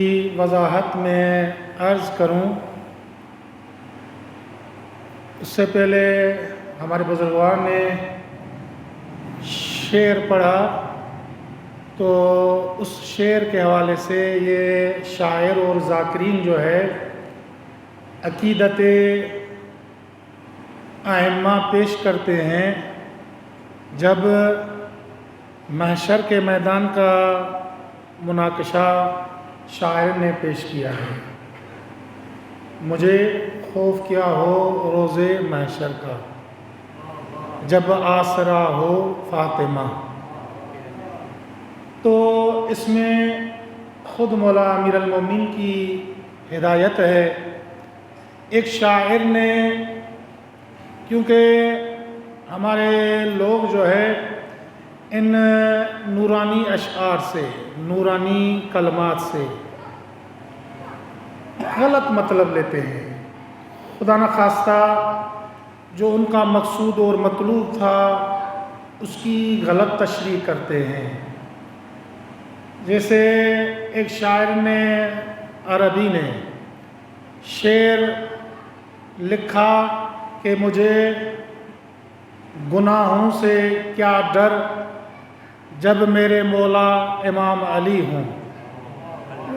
کی وضاحت میں عرض کروں اس سے پہلے ہمارے بزرگان نے شعر پڑھا تو اس شعر کے حوالے سے یہ شاعر اور ذاکرین جو ہے عقیدت ائمہ پیش کرتے ہیں جب محشر کے میدان کا مناقشہ شاعر نے پیش کیا ہے۔ مجھے خوف کیا ہو روز محشر کا جب آسرا ہو فاطمہ۔ تو اس میں خود مولا امیر المومنین کی ہدایت ہے۔ ایک شاعر نے، کیونکہ ہمارے لوگ جو ہے ان نورانی اشعار سے، نورانی کلمات سے غلط مطلب لیتے ہیں، خدا نخواستہ جو ان کا مقصود اور مطلوب تھا اس کی غلط تشریح کرتے ہیں۔ جیسے ایک شاعر نے، عربی نے شعر لکھا کہ مجھے گناہوں سے کیا ڈر جب میرے مولا امام علی ہوں۔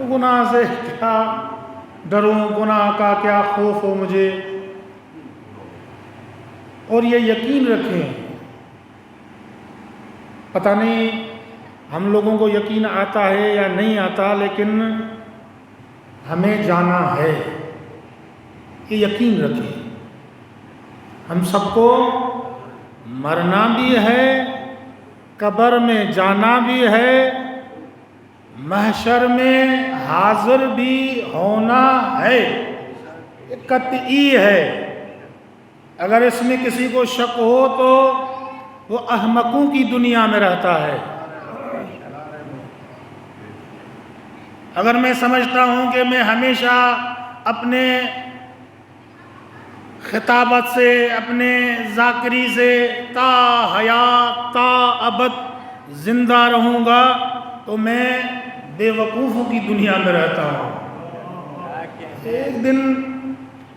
گناہ سے کیا ڈروں، گناہ کا کیا خوف ہو مجھے۔ اور یہ یقین رکھیں، پتہ نہیں ہم لوگوں کو یقین آتا ہے یا نہیں آتا، لیکن ہمیں جانا ہے، یہ یقین رکھیں۔ ہم سب کو مرنا بھی ہے، قبر میں جانا بھی ہے، محشر میں حاضر بھی ہونا ہے، یہ قطعی ہے۔ اگر اس میں کسی کو شک ہو تو وہ احمقوں کی دنیا میں رہتا ہے۔ اگر میں سمجھتا ہوں کہ میں ہمیشہ اپنے خطابت سے، اپنے ذاکری سے تا حیات تا ابد زندہ رہوں گا تو میں بے وقوفوں کی دنیا میں رہتا ہوں۔ ایک دن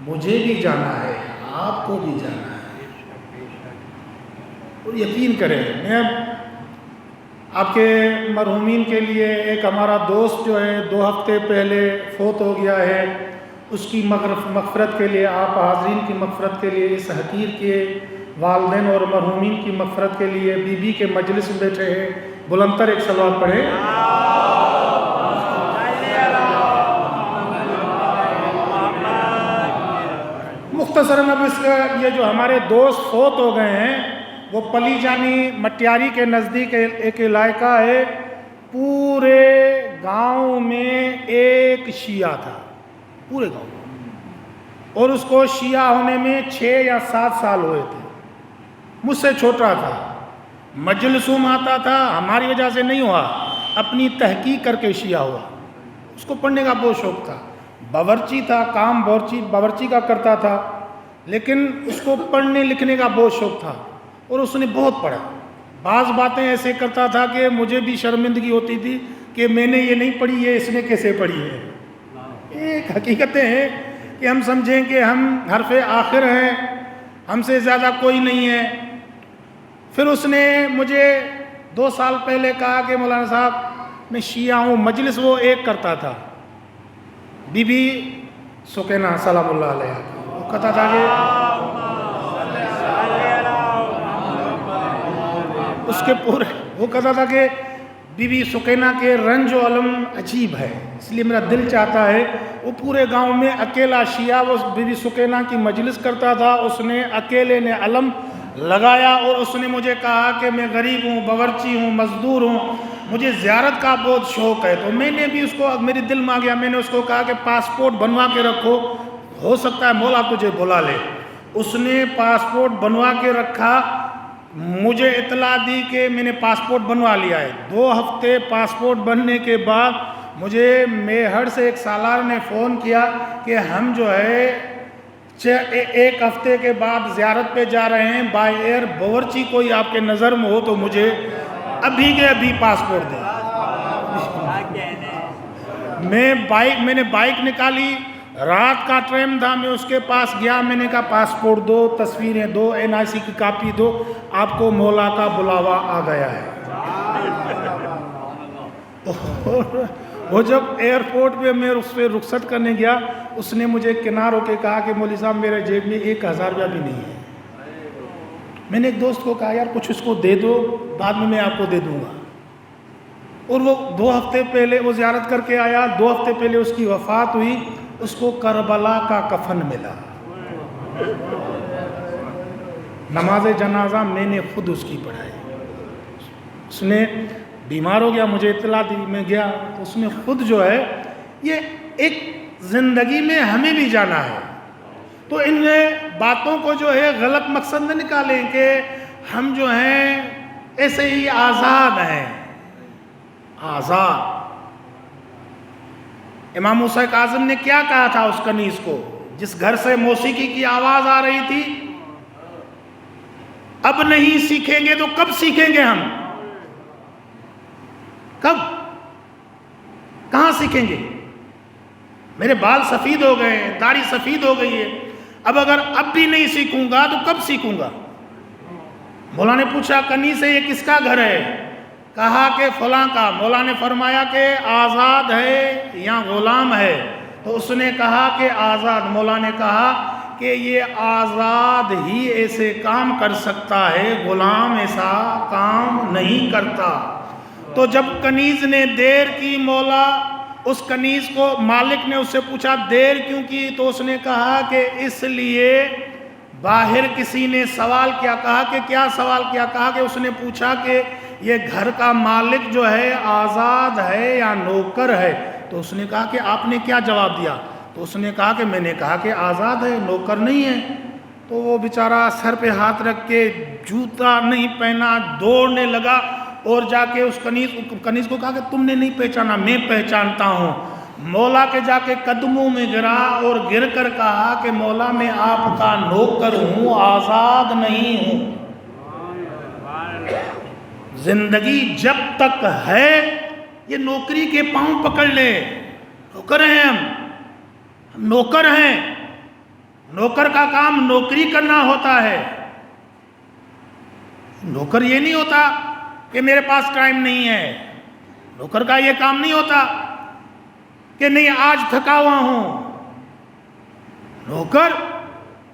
مجھے بھی جانا ہے، آپ کو بھی جانا ہے، اور یقین کریں۔ میں آپ کے مرحومین کے لیے، ایک ہمارا دوست جو ہے 2 ہفتے پہلے فوت ہو گیا ہے، اس کی مغفرت کے لیے، آپ حاضرین کی مغفرت کے لیے، اس حقیر کے والدین اور مرحومین کی مغفرت کے لیے بی بی کے مجلس میں بیٹھے ہیں۔ بلند تر ایک صلوات پڑھیں۔ مختصراً اب اس کا یہ جو ہمارے دوست فوت ہو گئے ہیں، وہ پلی جانی مٹیاری کے نزدیک ایک علاقہ ہے، پورے گاؤں میں ایک شیعہ تھا، پورے گاؤں میں، اور اس کو شیعہ ہونے میں 6 یا 7 سال ہوئے تھے، مجھ سے چھوٹا تھا، مجلسوں میں آتا تھا، ہماری وجہ سے نہیں ہوا، اپنی تحقیق کر کے شیعہ ہوا۔ اس کو پڑھنے کا بہت شوق تھا، باورچی تھا، کام باورچی کا کرتا تھا، لیکن اس کو پڑھنے لکھنے کا بہت شوق تھا، اور اس نے بہت پڑھا۔ بعض باتیں ایسے کرتا تھا کہ مجھے بھی شرمندگی ہوتی تھی کہ میں نے یہ نہیں پڑھی، یہ اس نے کیسے پڑھی ہے۔ ایک حقیقتیں ہیں کہ ہم سمجھیں کہ ہم حرف آخر ہیں، ہم سے زیادہ کوئی نہیں ہے۔ پھر اس نے مجھے 2 سال پہلے کہا کہ مولانا صاحب میں شیعہ ہوں، مجلس وہ ایک کرتا تھا، بی بی سکینہ سلام اللہ علیہ، وہ کہتا تھا کہ اس کے پورے، وہ کہتا تھا کہ بی بی سکینہ کے رنج و علم عجیب ہے، اس لیے میرا دل چاہتا ہے۔ وہ پورے گاؤں میں اکیلا شیعہ وہ بی بی سکینہ کی مجلس کرتا تھا، اس نے اکیلے نے علم لگایا، اور اس نے مجھے کہا کہ میں غریب ہوں، باورچی ہوں، مزدور ہوں، مجھے زیارت کا بہت شوق ہے۔ تو میں نے بھی اس کو، میرے دل میں آ گیا، میں نے اس کو کہا کہ پاسپورٹ بنوا کے رکھو، ہو سکتا ہے مولا تجھے بلا لے۔ اس نے پاسپورٹ بنوا کے رکھا، مجھے اطلاع دی کہ میں نے پاسپورٹ بنوا لیا ہے۔ 2 ہفتے پاسپورٹ بننے کے بعد مجھے میہر سے ایک سالار نے فون کیا کہ ہم جو ہے 1 ہفتے کے بعد زیارت پہ جا رہے ہیں، بائی ایئر باورچی کوئی آپ کے نظر میں ہو تو مجھے ابھی کے ابھی پاسپورٹ دیں۔ میں نے بائک نکالی، رات کا ٹائم تھا، میں اس کے پاس گیا، میں نے کہا پاسپورٹ دو، تصویریں دو، NIC کی کاپی دو، آپ کو مولا کا بلاوا آ گیا ہے۔ وہ جب ایئرپورٹ پہ میں اس پہ رخصت کرنے گیا، اس نے مجھے کنار ہو کے کہا کہ مولوی صاحب میرے جیب میں 1000 روپیہ بھی نہیں ہے۔ میں نے ایک دوست کو کہا یار کچھ اس کو دے دو، بعد میں آپ کو دے دوں گا۔ اور وہ 2 ہفتے پہلے وہ زیارت کر کے آیا، 2 ہفتے پہلے اس کی وفات ہوئی، اس کو کربلا کا کفن ملا۔ نماز جنازہ میں نے خود اس کی پڑھائی۔ اس نے بیمار ہو گیا، مجھے اطلاع دی، میں گیا تو اس نے خود جو ہے، یہ ایک زندگی میں ہمیں بھی جانا ہے، تو ان باتوں کو جو ہے غلط مقصد نہ نکالیں کہ ہم جو ہیں ایسے ہی آزاد ہیں۔ آزاد امام موسیٰ کاظم نے کیا کہا تھا اس کنیز کو جس گھر سے موسیقی کی آواز آ رہی تھی؟ اب نہیں سیکھیں گے تو کب سیکھیں گے ہم؟ کب؟ کہاں سیکھیں گے؟ میرے بال سفید ہو گئے ہیں، داڑھی سفید ہو گئی ہے، اب اگر اب بھی نہیں سیکھوں گا تو کب سیکھوں گا؟ مولا نے پوچھا کنیز سے یہ کس کا گھر ہے؟ کہا کہ فلاں کا۔ مولا نے فرمایا کہ آزاد ہے یا غلام ہے؟ تو اس نے کہا کہ آزاد۔ مولا نے کہا کہ یہ آزاد ہی ایسے کام کر سکتا ہے، غلام ایسا کام نہیں کرتا۔ تو جب کنیز نے دیر کی، مولا اس کنیز کو، مالک نے اس سے پوچھا دیر کیوں کی؟ تو اس نے کہا کہ اس لیے باہر کسی نے سوال کیا۔ کہا کہ کیا سوال کیا؟ کہا کہ اس نے پوچھا کہ یہ گھر کا مالک جو ہے آزاد ہے یا نوکر ہے؟ تو اس نے کہا کہ آپ نے کیا جواب دیا؟ تو اس نے کہا کہ میں نے کہا کہ آزاد ہے، نوکر نہیں ہے۔ تو وہ بیچارہ سر پہ ہاتھ رکھ کے، جوتا نہیں پہنا، دوڑنے لگا اور جا کے اس کنیز کو کہا کہ تم نے نہیں پہچانا، میں پہچانتا ہوں۔ مولا کے جا کے قدموں میں گرا اور گر کر کہا کہ مولا میں آپ کا نوکر ہوں، آزاد نہیں ہوں۔ زندگی جب تک ہے یہ نوکری کے پاؤں پکڑ لے۔ نوکر ہیں ہم نوکر ہیں، نوکر کا کام نوکری کرنا ہوتا ہے۔ نوکر یہ نہیں ہوتا کہ میرے پاس ٹائم نہیں ہے، نوکر کا یہ کام نہیں ہوتا کہ نہیں آج تھکا ہوا ہوں۔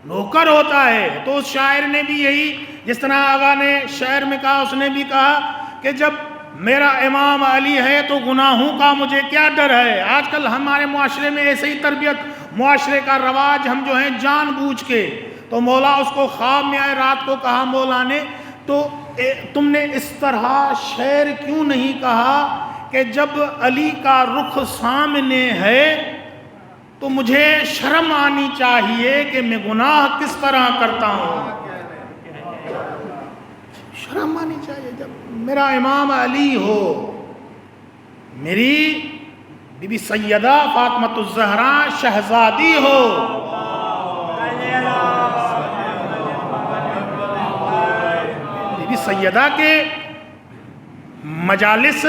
نوکر ہوتا ہے۔ تو اس شاعر نے بھی یہی، جس طرح آغا نے شعر میں کہا، اس نے بھی کہا کہ جب میرا امام علی ہے تو گناہوں کا مجھے کیا ڈر ہے۔ آج کل ہمارے معاشرے میں ایسے ہی تربیت، معاشرے کا رواج، ہم جو ہیں جان بوجھ کے۔ تو مولا اس کو خواب میں آئے، رات کو کہا مولا نے تو تم نے اس طرح شعر کیوں نہیں کہا کہ جب علی کا رخ سامنے ہے تو مجھے شرم آنی چاہیے کہ میں گناہ کس طرح کرتا ہوں۔ شرم آنی چاہیے جب میرا امام علی ہو، میری بی بی سیدہ فاطمۃ الزہرا شہزادی ہو۔ بی بی سیدہ کے مجالس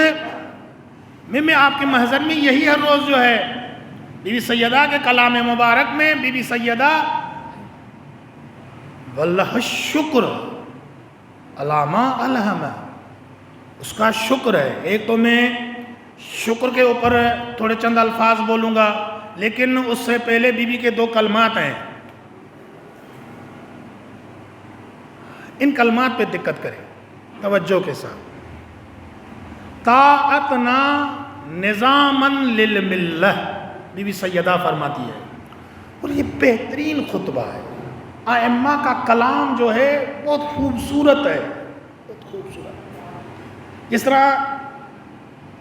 میں آپ کے محضر میں یہی ہر روز جو ہے، بی بی سیدہ کے کلام مبارک میں بی بی سیدہ واللہ الشکر علامہ الہمہ، اس کا شکر ہے۔ ایک تو میں شکر کے اوپر تھوڑے چند الفاظ بولوں گا، لیکن اس سے پہلے بی بی کے 2 کلمات ہیں، ان کلمات پہ دقت کریں توجہ کے ساتھ۔ طاعتنا نظاماً للملہ، بی بی سیدہ فرماتی ہے، اور یہ بہترین خطبہ ہے۔ ائمہ کا کلام جو ہے بہت خوبصورت ہے، بہت خوبصورت۔ جس طرح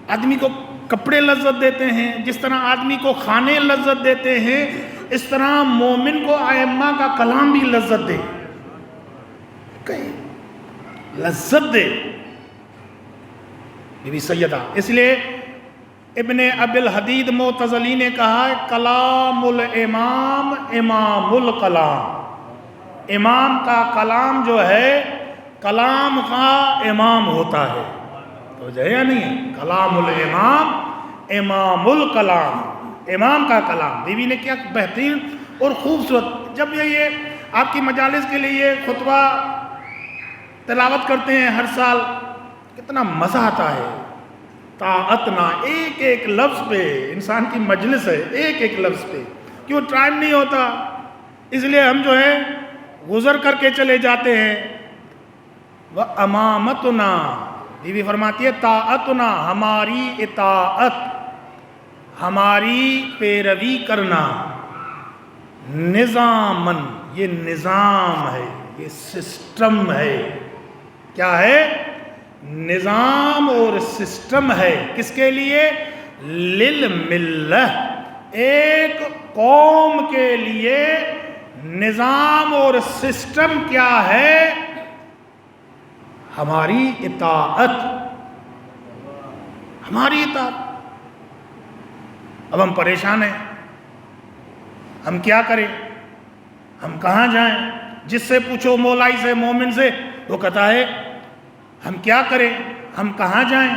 آدمی کو کپڑے لذت دیتے ہیں، جس طرح آدمی کو کھانے لذت دیتے ہیں، اس طرح مومن کو ائمہ کا کلام بھی لذت دے، لذت دے بی بی سیدہ۔ اس لیے ابن ابی الحدید معتزلی نے کہا ہے کلام الامام امام الکلام، امام کا کلام جو ہے کلام کا امام ہوتا ہے۔ تو جو ہے یا نہیں، کلام الامام امام الکلام، امام کا کلام. بیوی نے کیا بہترین اور خوبصورت، جب یہ آپ کی مجالس کے لیے یہ خطبہ تلاوت کرتے ہیں ہر سال، کتنا مزہ آتا ہے. طاعتنا، ایک ایک لفظ پہ، انسان کی مجلس ہے، ایک ایک لفظ پہ. کیوں ٹائم نہیں ہوتا، اس لیے ہم جو ہے گزر کر کے چلے جاتے ہیں. وَأَمَامَتُنَا، بیوی فرماتی ہے طاعتنا، ہماری اطاعت، ہماری پیروی کرنا. نظامن، یہ نظام ہے، یہ سسٹم ہے. کیا ہے؟ نظام اور سسٹم ہے. کس کے لیے؟ للملہ، ایک قوم کے لیے نظام اور سسٹم کیا ہے؟ ہماری اطاعت، ہماری اطاعت. اب ہم پریشان ہیں، ہم کیا کریں، ہم کہاں جائیں؟ جس سے پوچھو، مولائی سے، مومن سے، وہ کہتا ہے ہم کیا کریں، ہم کہاں جائیں.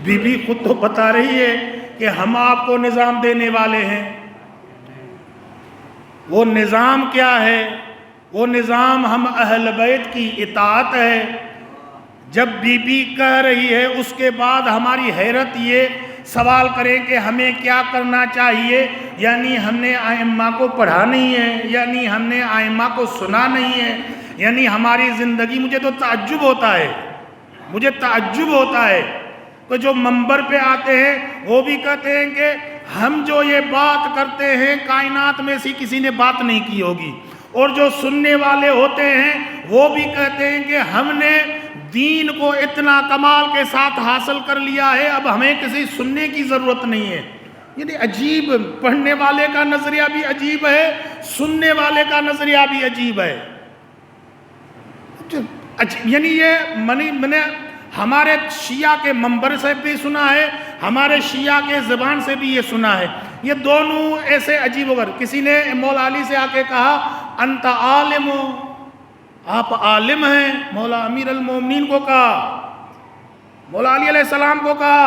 بی بی خود تو بتا رہی ہے کہ ہم آپ کو نظام دینے والے ہیں. وہ نظام کیا ہے؟ وہ نظام ہم اہل بیت کی اطاعت ہے. جب بی بی کہہ رہی ہے، اس کے بعد ہماری حیرت یہ سوال کریں کہ ہمیں کیا کرنا چاہیے. یعنی ہم نے ائمہ کو پڑھا نہیں ہے، یعنی ہم نے ائمہ کو سنا نہیں ہے، یعنی ہماری زندگی. مجھے تو تعجب ہوتا ہے، مجھے تعجب ہوتا ہے کہ جو منبر پہ آتے ہیں وہ بھی کہتے ہیں کہ ہم جو یہ بات کرتے ہیں کائنات میں سے کسی نے بات نہیں کی ہوگی. اور جو سننے والے ہوتے ہیں وہ بھی کہتے ہیں کہ ہم نے دین کو اتنا کمال کے ساتھ حاصل کر لیا ہے، اب ہمیں کسی سننے کی ضرورت نہیں ہے. یعنی عجیب، پڑھنے والے کا نظریہ بھی عجیب ہے، سننے والے کا نظریہ بھی عجیب ہے. یعنی یہ میں نے ہمارے شیعہ کے منبر سے بھی سنا ہے، ہمارے شیعہ کے زبان سے بھی یہ سنا ہے. یہ دونوں ایسے عجیب وغیر. کسی نے مولا علی سے آ کے کہا انت عالم، آپ عالم ہیں. مولا امیر المومنین کو کہا، مولا علی علیہ السلام کو کہا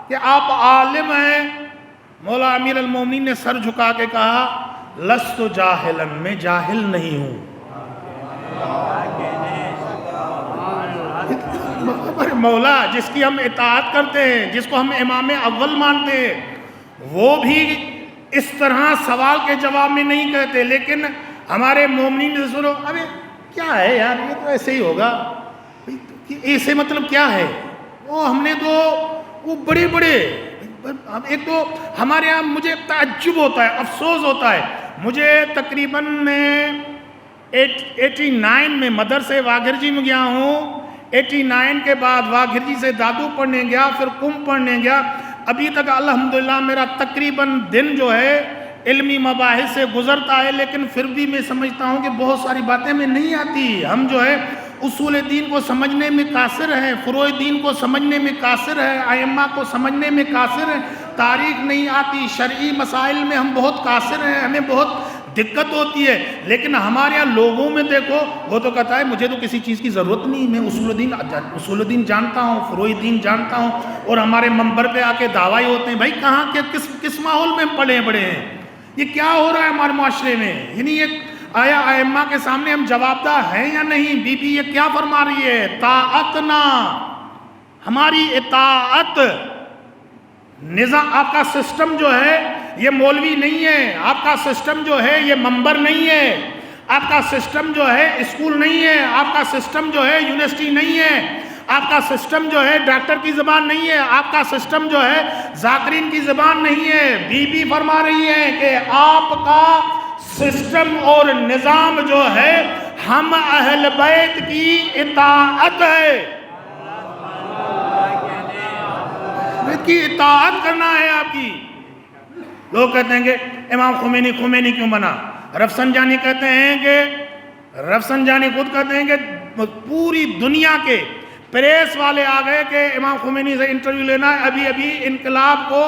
کہ آپ عالم ہیں. مولا امیر المومنین نے سر جھکا کے کہا لست جاہلا، میں جاہل نہیں ہوں. مولا جس کی ہم اطاعت کرتے ہیں، جس کو ہم امام اول مانتے ہیں، وہ بھی اس طرح سوال کے جواب میں نہیں کہتے. لیکن ہمارے مومنین سے سنو، ابے کیا ہے یار، یہ تو ایسے ہی ہوگا، ایسے مطلب کیا ہے. وہ ہم نے تو وہ بڑے بڑے، ایک تو ہمارے یہاں مجھے تعجب ہوتا ہے، افسوس ہوتا ہے. مجھے تقریباً میں 89 میں مدرسے واگھرجی میں گیا ہوں. 89 کے بعد واگھرجی سے دادو پڑھنے گیا، پھر کم پڑھنے گیا. ابھی تک الحمدللہ میرا تقریباً دن جو ہے علمی مباحث سے گزرتا ہے، لیکن پھر بھی میں سمجھتا ہوں کہ بہت ساری باتیں میں نہیں آتی. ہم جو ہے اصول دین کو سمجھنے میں قاصر ہیں، فروع دین کو سمجھنے میں قاصر ہیں، ائمہ کو سمجھنے میں قاصر ہیں. تاریخ نہیں آتی، شرعی مسائل میں ہم بہت قاصر ہیں، ہمیں بہت دقت ہوتی ہے. لیکن ہمارے یہاں لوگوں میں دیکھو، وہ تو کہتا ہے مجھے تو کسی چیز کی ضرورت نہیں، میں اصول دین جانتا ہوں، فروع دین جانتا ہوں. اور ہمارے منبر پہ آ کے دعویٰ ہوتے ہیں. بھائی کہاں کے کس ماحول میں پڑے بڑے ہیں؟ یہ کیا ہو رہا ہے ہمارے معاشرے میں؟ یعنی یہ آیا ائمہ کے سامنے ہم جواب دہ ہیں یا نہیں؟ بی بی یہ کیا فرما رہی ہے؟ طاعتنا، ہماری اطاعت. نظام آپ کا سسٹم جو ہے یہ مولوی نہیں ہے، آپ کا سسٹم جو ہے یہ منبر نہیں ہے، آپ کا سسٹم جو ہے اسکول نہیں ہے، آپ کا سسٹم جو ہے یونیورسٹی نہیں ہے، آپ کا سسٹم جو ہے ڈاکٹر کی زبان نہیں ہے، آپ کا سسٹم جو ہے ذاکرین کی زبان نہیں ہے. بی بی فرما رہی ہے کہ آپ کا سسٹم اور نظام جو ہے ہم اہل بیت کی اطاعت ہے، کی اطاعت کرنا ہے آپ کی. لوگ کہتے ہیں کہ امام خمینی کیوں بنا؟ رفسنجانی کہتے ہیں کہ رفسنجانی خود کہتے ہیں کہ پوری دنیا کے پریس والے آ گئے کہ امام خمینی سے انٹرویو لینا ہے، ابھی انقلاب کو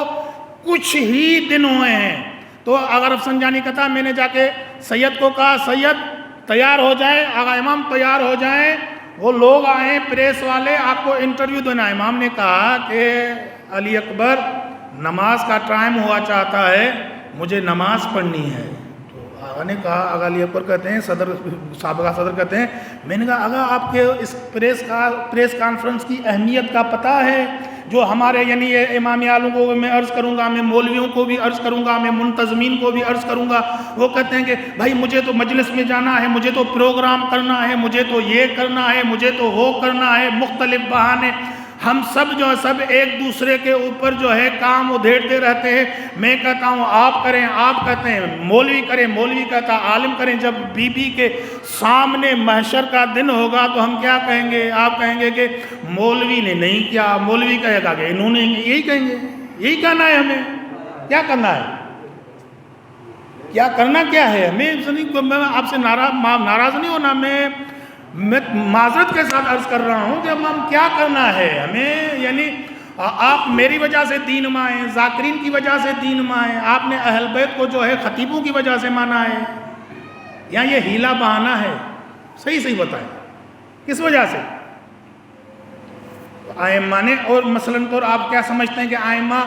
کچھ ہی دن ہوئے ہیں. تو اگر رفسنجانی کہتا میں نے جا کے سید کو کہا سید تیار ہو جائے، آقا امام تیار ہو جائیں، وہ لوگ آئے پریس والے آپ کو انٹرویو دینا. امام نے کہا کہ علی اکبر نماز کا ٹائم ہوا چاہتا ہے, مجھے نماز پڑھنی ہے. تو آغا نے کہا, آغا علی اکبر کہتے ہیں, سابقہ صدر کہتے ہیں, میں نے کہا آغا آپ کے اس پریس کانفرنس کی اہمیت کا پتہ ہے, جو ہمارے یعنی امامی عالم کو میں عرض کروں گا, میں مولویوں کو بھی عرض کروں گا, میں منتظمین کو بھی عرض کروں گا. وہ کہتے ہیں کہ بھائی مجھے تو مجلس میں جانا ہے, مجھے تو پروگرام کرنا ہے, مجھے تو یہ کرنا ہے, مجھے تو وہ کرنا ہے, مختلف بہانے. ہم سب جو ہے سب ایک دوسرے کے اوپر جو ہے کام ادھیڑتے رہتے ہیں. میں کہتا ہوں آپ کریں, آپ کہتے ہیں مولوی کریں, مولوی کہتا عالم کریں. جب بی بی کے سامنے محشر کا دن ہوگا تو ہم کیا کہیں گے؟ آپ کہیں گے کہ مولوی نے نہیں کیا, مولوی کہے گا کہ انہوں نے, یہی کہیں گے. یہی کہنا ہے ہمیں. کیا کرنا ہے؟ کیا کرنا کیا ہے ہمیں؟ میں آپ سے ناراض نہیں ہونا, میں معذرت کے ساتھ عرض کر رہا ہوں کہ ہم کیا کرنا ہے ہمیں. یعنی آپ میری وجہ سے دین مائیں, ذاکرین کی وجہ سے دین مائیں, آپ نے اہل بیت کو جو ہے خطیبوں کی وجہ سے مانا ہے, یا یہ ہیلا بہانہ ہے؟ صحیح بتائیں کس وجہ سے؟ آئمہ نے, اور مثلاً طور آپ کیا سمجھتے ہیں کہ آئمہ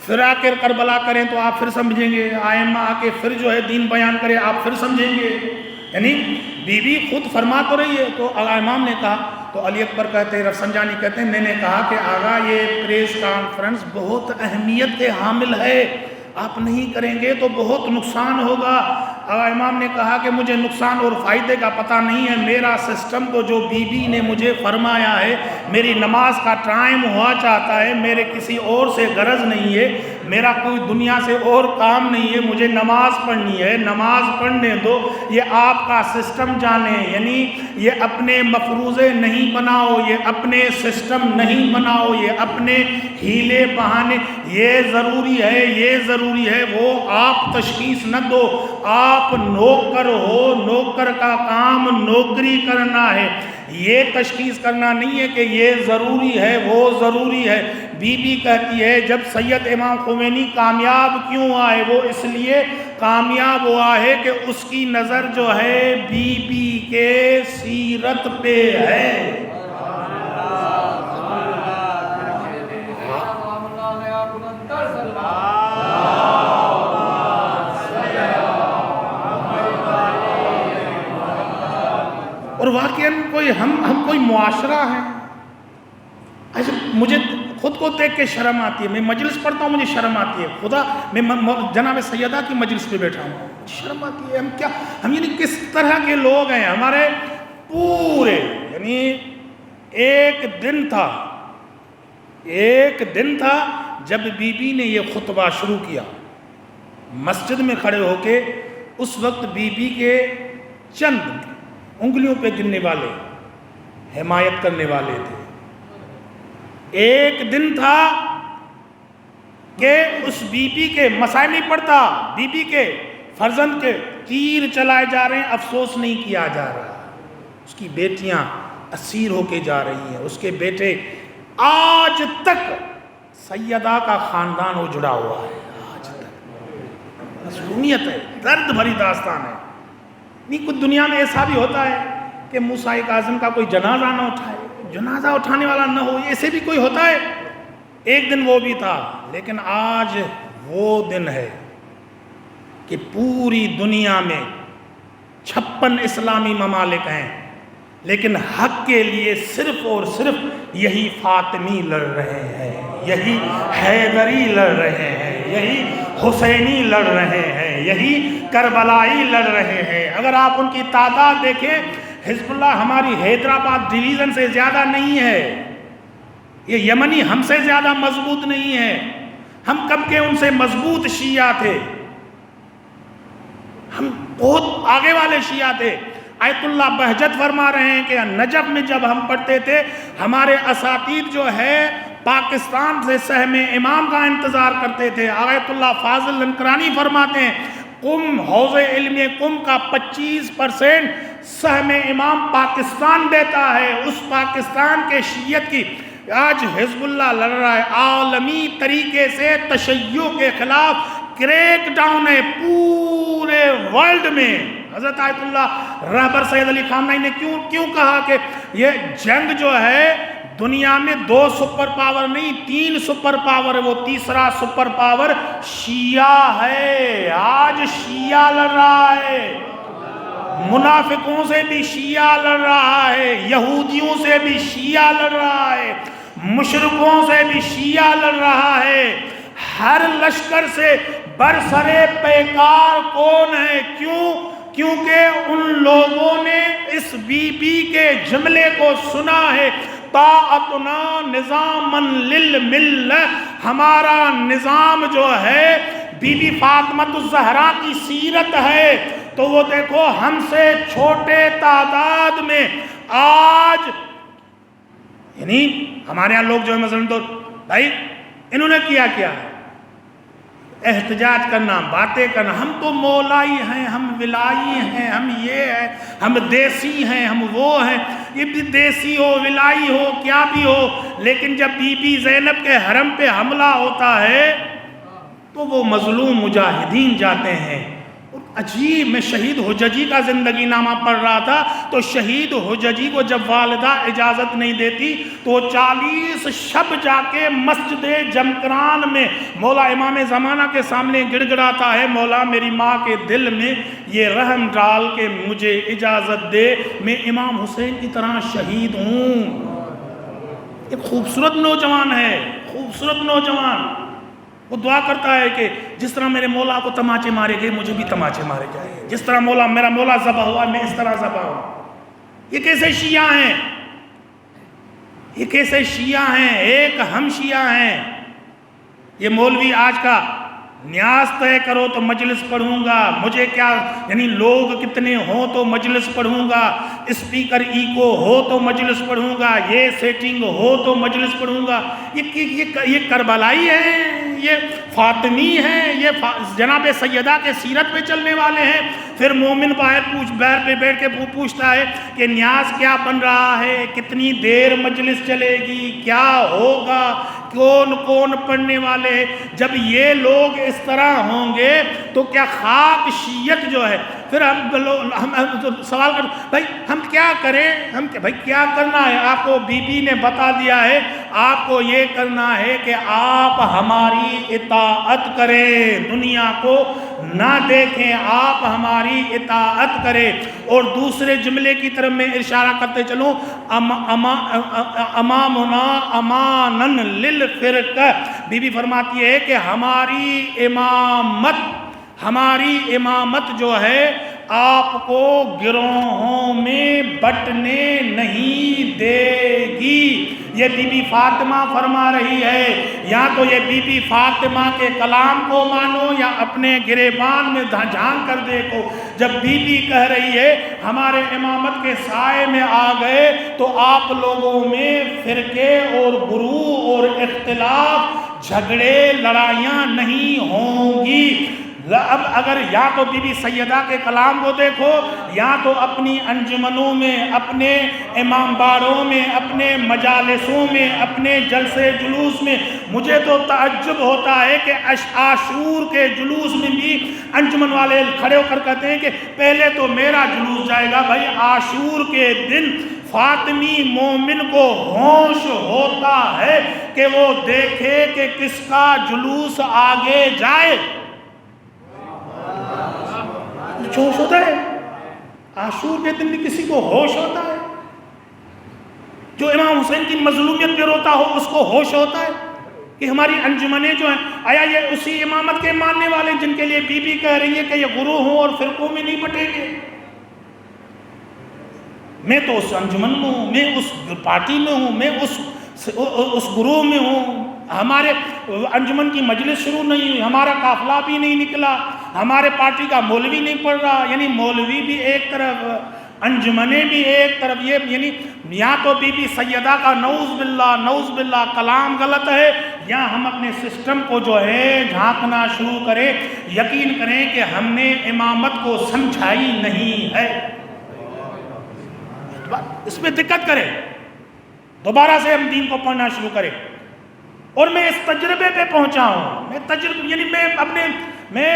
پھر آ کے کربلا کریں تو آپ پھر سمجھیں گے, آئمہ آ کے پھر جو ہے دین بیان کریں آپ پھر سمجھیں گے؟ یعنی بی بی خود فرما تو رہی ہے. تو امام نے کہا, تو علی اکبر کہتے ہیں, رفسنجانی کہتے ہیں, میں نے کہا کہ آغا یہ پریس کانفرنس بہت اہمیت کے حامل ہے, آپ نہیں کریں گے تو بہت نقصان ہوگا. امام نے کہا کہ مجھے نقصان اور فائدے کا پتہ نہیں ہے, میرا سسٹم تو جو بی بی نے مجھے فرمایا ہے, میری نماز کا ٹائم ہوا چاہتا ہے, میرے کسی اور سے غرض نہیں ہے, میرا کوئی دنیا سے اور کام نہیں ہے, مجھے نماز پڑھنی ہے, نماز پڑھنے دو. یہ آپ کا سسٹم جانیں, یعنی یہ اپنے مفروضے نہیں بناؤ, یہ اپنے سسٹم نہیں بناؤ, یہ اپنے ہیلے بہانے, یہ ضروری ہے, یہ ضروری ہے, وہ آپ تشخیص نہ دو. آپ نوکر ہو, نوکر کا کام نوکری کرنا ہے, یہ تشخیص کرنا نہیں ہے کہ یہ ضروری ہے, وہ ضروری ہے. بی بی کہتی ہے جب سید امام خمینی کامیاب کیوں آئے؟ وہ اس لیے کامیاب ہوا ہے کہ اس کی نظر جو ہے بی بی کے سیرت پہ ہے. اور واقعاً ہم کوئی معاشرہ ہیں. ایسے مجھے خود کو دیکھ کے شرم آتی ہے, میں مجلس پڑھتا ہوں مجھے شرم آتی ہے, خدا میں جناب سیدہ کی مجلس پہ بیٹھا ہوں, شرم آتی ہے. ہم یعنی کس طرح کے لوگ ہیں؟ ہمارے پورے یعنی ایک دن تھا جب بی بی نے یہ خطبہ شروع کیا مسجد میں کھڑے ہو کے. اس وقت بی بی کے چند انگلیوں پہ گننے والے حمایت کرنے والے تھے. ایک دن تھا کہ اس بی بی کے مسائل نہیں پڑتا, بی بی کے فرزند کے تیر چلائے جا رہے ہیں, افسوس نہیں کیا جا رہا. اس کی بیٹیاں اسیر ہو کے جا رہی ہیں, اس کے بیٹے, آج تک سیدہ کا خاندان اجڑا ہوا ہے, آج تک مظلومیت ہے, درد بھری داستان ہے. نہیں کچھ دنیا میں ایسا بھی ہوتا ہے کہ موسیٰ کاظم کا کوئی جنازہ نہ اٹھائے, جنازہ اٹھانے والا نہ ہو, ایسے بھی کوئی ہوتا ہے. ایک دن وہ بھی تھا, لیکن آج وہ دن ہے کہ پوری دنیا میں 56 اسلامی ممالک ہیں, لیکن حق کے لیے صرف اور صرف یہی فاطمی لڑ رہے ہیں, یہی حیدری لڑ رہے ہیں, یہی حسینی لڑ رہے ہیں, یہی کربلائی لڑ رہے ہیں. اگر آپ ان کی تعداد دیکھیں, حزب اللہ ہماری حیدرآباد ڈویژن سے زیادہ نہیں ہے, یہ یمنی ہم سے زیادہ مضبوط نہیں ہے. ہم کب کے ان سے مضبوط شیعہ تھے, ہم بہت آگے والے شیعہ تھے. آیت اللہ بہجت فرما رہے ہیں کہ نجف میں جب ہم پڑھتے تھے, ہمارے اساتید جو ہے پاکستان سے سہم امام کا انتظار کرتے تھے. آیت اللہ فاضل لنکرانی فرماتے ہیں قم, حوض علم قم کا 25% سہم امام پاکستان دیتا ہے. اس پاکستان کے شیعت کی آج حزب اللہ لڑ رہا ہے. عالمی طریقے سے تشیع کے خلاف کریک ڈاؤن ہے پورے ورلڈ میں. حضرت آیت اللہ رہبر سید علی خامنہئی نے کیوں کہا کہ یہ جنگ جو ہے دنیا میں 2 سپر پاور نہیں 3 سپر پاور ہے، وہ تیسرا سپر پاور شیعہ ہے. آج شیعہ لڑ رہا ہے، منافقوں سے بھی شیعہ لڑ رہا ہے، یہودیوں سے بھی شیعہ لڑ رہا ہے، مشرکوں سے بھی شیعہ لڑ رہا ہے. ہر لشکر سے برسرے پیکار کون ہے؟ کیونکہ ان لوگوں نے اس بی بی کے جملے کو سنا ہے، طاعتنا نظام للملہ، ہمارا نظام جو ہے بی بی فاطمۃ الزہرا کی سیرت ہے. تو وہ دیکھو ہم سے چھوٹے تعداد میں آج یعنی ہمارے ہاں لوگ جو ہے مثلا تو بھائی انہوں نے کیا احتجاج کرنا، باتیں کرنا، ہم تو مولائی ہیں، ہم ولائی ہیں، ہم یہ ہیں، ہم دیسی ہیں، ہم وہ ہیں. یہ بھی دیسی ہو ولائی ہو کیا بھی ہو، لیکن جب بی بی زینب کے حرم پہ حملہ ہوتا ہے تو وہ مظلوم مجاہدین جاتے ہیں. عجیب، میں شہید حججی کا زندگی نامہ پڑھ رہا تھا تو شہید حججی کو جب والدہ اجازت نہیں دیتی تو 40 شب جا کے مسجد جمکران میں مولا امام زمانہ کے سامنے گڑ گڑاتا ہے، مولا میری ماں کے دل میں یہ رحم ڈال کے مجھے اجازت دے، میں امام حسین کی طرح شہید ہوں. ایک خوبصورت نوجوان ہے، خوبصورت نوجوان. وہ دعا کرتا ہے کہ جس طرح میرے مولا کو تماچے مارے گئے مجھے بھی تماچے مارے جائیں، جس طرح میرا مولا ذبح ہوا میں اس طرح ذبح ہوں. یہ کیسے شیعہ ہیں؟ یہ کیسے شیعہ ہیں؟ ایک ہم شیعہ ہیں. یہ مولوی آج کا نیاز طے کرو تو مجلس پڑھوں گا، مجھے کیا یعنی لوگ کتنے ہوں تو مجلس پڑھوں گا، اسپیکر ایکو ہو تو مجلس پڑھوں گا، یہ سیٹنگ ہو تو مجلس پڑھوں گا. یہ کربلائی ہیں، یہ فاطمی ہیں، یہ جناب سیدہ کے سیرت پہ چلنے والے ہیں. پھر مومن باہر پہ بیٹھ کے پوچھتا ہے کہ نیاز کیا بن رہا ہے، کتنی دیر مجلس چلے گی، کیا ہوگا، کون پڑھنے والے ہیں. جب یہ لوگ اس طرح ہوں گے تو کیا خاک شیعت جو ہے، پھر ہم سوال کرتے بھائی ہم کیا کریں، بھائی کیا کرنا ہے؟ آپ کو بی بی نے بتا دیا ہے، آپ کو یہ کرنا ہے کہ آپ ہماری اطاعت کریں، دنیا کو نہ دیکھیں، آپ ہماری اطاعت کریں. اور دوسرے جملے کی طرف میں اشارہ کرتے چلوں، امامنا امانن للفرقہ. بی بی فرماتی ہے کہ ہماری امامت جو ہے آپ کو گروہوں میں بٹنے نہیں دے گی. یہ بی بی فاطمہ فرما رہی ہے. یا تو یہ بی بی فاطمہ کے کلام کو مانو یا اپنے گریبان میں جھانک کر دیکھو. جب بی بی کہہ رہی ہے ہمارے امامت کے سائے میں آ گئے تو آپ لوگوں میں فرقے اور گروہ اور اختلاف، جھگڑے، لڑائیاں نہیں ہوں گی. اب اگر یا تو بی بی سیدہ کے کلام کو دیکھو یا تو اپنی انجمنوں میں، اپنے امام باڑوں میں، اپنے مجالسوں میں، اپنے جلسے جلوس میں. مجھے تو تعجب ہوتا ہے کہ عاشور کے جلوس میں بھی انجمن والے کھڑے ہو کر کہتے ہیں کہ پہلے تو میرا جلوس جائے گا. بھائی عاشور کے دن فاطمی مومن کو ہوش ہوتا ہے کہ وہ دیکھے کہ کس کا جلوس آگے جائے. ہوش ہوتا ہے؟ عاشور کے دن بھی کسی کو ہوش ہوتا ہے؟ جو امام حسین کی مظلومیت پہ روتا ہو اس کو ہوش ہوتا ہے کہ ہماری انجمنیں جو ہیں، آیا یہ اسی امامت کے ماننے والے جن کے لیے بی بی کہہ رہی ہے کہ یہ گروہوں اور فرقوں میں نہیں بٹیں گے؟ میں تو اس انجمن میں ہوں، میں اس پارٹی میں ہوں، میں اس گروہ میں ہوں. ہمارے انجمن کی مجلس شروع نہیں ہوئی، ہمارا قافلہ بھی نہیں نکلا، ہمارے پارٹی کا مولوی نہیں پڑھ رہا. یعنی مولوی بھی ایک طرف، انجمنیں بھی ایک طرف. یہ یعنی یا تو بی بی سیدہ کا نعوذ باللہ کلام غلط ہے، یا ہم اپنے سسٹم کو جو ہے جھانکنا شروع کریں. یقین کریں کہ ہم نے امامت کو سمجھائی نہیں ہے. اس میں دقت کریں، دوبارہ سے ہم دین کو پڑھنا شروع کریں. اور میں اس تجربے پہ پہنچا ہوں، میں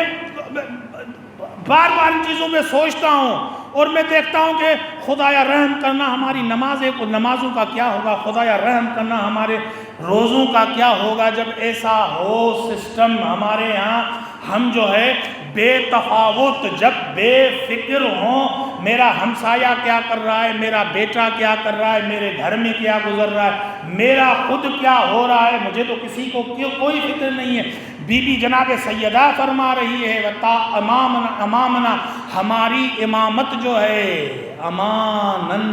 بار بار ان چیزوں پہ سوچتا ہوں اور میں دیکھتا ہوں کہ خدایا رحم کرنا ہماری نمازوں کا کیا ہوگا، خدایا رحم کرنا ہمارے روزوں کا کیا ہوگا جب ایسا ہو سسٹم ہمارے یہاں. ہم جو ہے بے تفاوت، جب بے فکر ہوں میرا ہمسایہ کیا کر رہا ہے، میرا بیٹا کیا کر رہا ہے، میرے گھر میں کیا گزر رہا ہے، میرا خود کیا ہو رہا ہے، مجھے تو کسی کو کوئی فکر نہیں ہے. بی بی جناب سیدہ فرما رہی ہے وَتَا امامنا، ہماری امامت جو ہے امانن.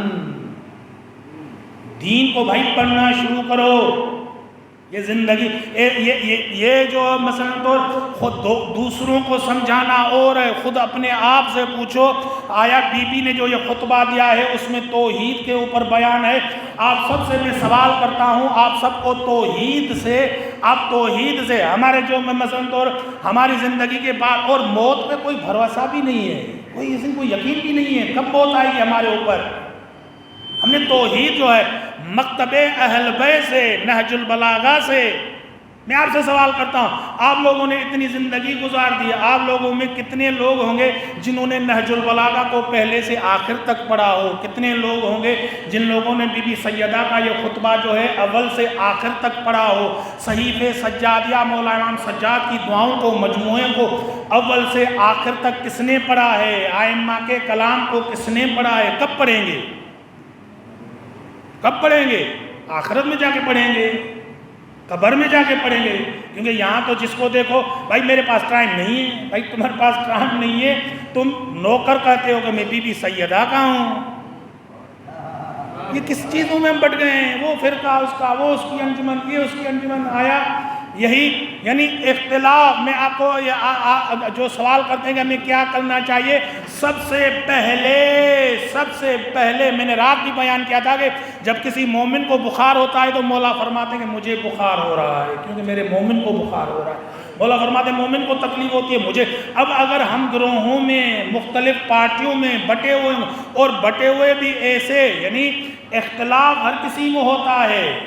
دین کو بھائی پڑھنا شروع کرو. یہ زندگی یہ جو مثلا طور خود دوسروں کو سمجھانا اور ہے، خود اپنے آپ سے پوچھو آیا بی بی نے جو یہ خطبہ دیا ہے اس میں توحید کے اوپر بیان ہے؟ آپ سب سے میں سوال کرتا ہوں، آپ سب کو توحید سے ہمارے جو مثلا طور ہماری زندگی کے بعد اور موت پہ کوئی بھروسہ بھی نہیں ہے، کوئی یقین بھی نہیں ہے کب موت آئے گی ہمارے اوپر. ہم نے توحید جو ہے مکتب اہل بیت سے، نہج البلاغہ سے، میں آپ سے سوال کرتا ہوں آپ لوگوں نے اتنی زندگی گزار دی، آپ لوگوں میں کتنے لوگ ہوں گے جنہوں نے نہج البلاغہ کو پہلے سے آخر تک پڑھا ہو؟ کتنے لوگ ہوں گے جن لوگوں نے بی بی سیدہ کا یہ خطبہ جو ہے اول سے آخر تک پڑھا ہو؟ صحیفے سجادیہ مولا امام سجاد کی دعاؤں کو، مجموعے کو اول سے آخر تک کس نے پڑھا ہے؟ ائمہ کے کلام کو کس نے پڑھا ہے؟ کب پڑھیں گے؟ کب پڑھیں گے؟ آخرت میں جا کے پڑھیں گے، قبر میں جا کے پڑھیں گے. کیونکہ یہاں تو جس کو دیکھو بھائی میرے پاس ٹائم نہیں ہے، بھائی تمہارے پاس ٹائم نہیں ہے، تم نوکر کہتے ہو کہ میں بی بی سیدہ کا ہوں. یہ کس چیزوں میں ہم بٹ گئے ہیں؟ وہ فرقہ اس کا، وہ اس کی انجمن، یہ اس کی انجمن. آیا یہی یعنی اختلاف. میں آپ کو جو سوال کرتے ہیں کہ ہمیں کیا کرنا چاہیے، سب سے پہلے میں نے رات بھی بیان کیا تھا کہ جب کسی مومن کو بخار ہوتا ہے تو مولا فرماتے ہیں کہ مجھے بخار ہو رہا ہے کیونکہ میرے مومن کو بخار ہو رہا ہے. مولا فرماتے ہیں مومن کو تکلیف ہوتی ہے، مجھے. اب اگر ہم گروہوں میں، مختلف پارٹیوں میں بٹے ہوئے اور بٹے ہوئے بھی ایسے، یعنی اختلاف ہر کسی میں ہوتا ہے،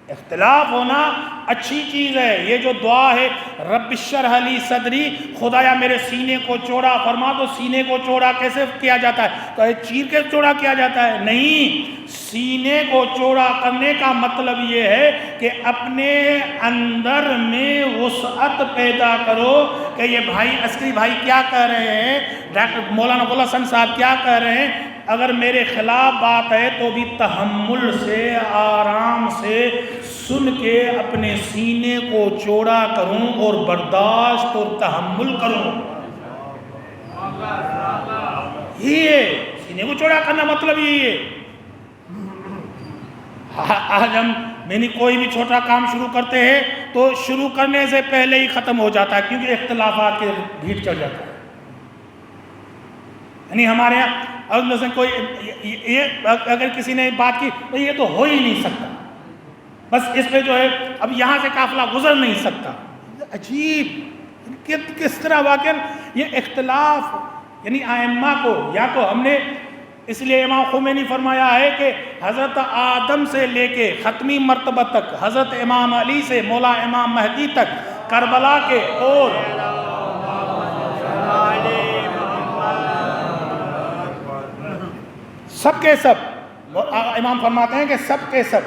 اختلاف ہونا اچھی چیز ہے. یہ جو دعا ہے رب اشرح لی صدری، خدایا میرے سینے کو چوڑا فرما. تو سینے کو چوڑا کیسے کیا جاتا ہے؟ تو یہ چیر کے چوڑا کیا جاتا ہے؟ نہیں، سینے کو چوڑا کرنے کا مطلب یہ ہے کہ اپنے اندر میں وسعت پیدا کرو کہ یہ بھائی عسکری بھائی کیا کہہ رہے ہیں، ڈاکٹر مولانا غلام حسن صاحب کیا کہہ رہے ہیں، اگر میرے خلاف بات ہے تو بھی تحمل سے، آرام سے سن کے اپنے سینے کو چوڑا کروں اور برداشت اور تحمل کروں. یہ سینے کو چوڑا کرنا مطلب یہی ہے. آج ہم کوئی بھی چھوٹا کام شروع کرتے ہیں تو شروع کرنے سے پہلے ہی ختم ہو جاتا ہے کیونکہ اختلافات کے بھیڑ چڑھ جاتا ہے. یعنی ہمارے یہاں اگر کسی نے بات کی تو یہ تو ہو ہی نہیں سکتا، بس اس پہ جو ہے اب یہاں سے قافلہ گزر نہیں سکتا. عجیب کس طرح واقعا یہ اختلاف. یعنی ائمہ کو یا تو ہم نے، اس لیے امام خمینی فرمایا ہے کہ حضرت آدم سے لے کے ختمی مرتبہ تک، حضرت امام علی سے مولا امام مہدی تک، کربلا کے اور سب کے سب، امام فرماتے ہیں کہ سب کے سب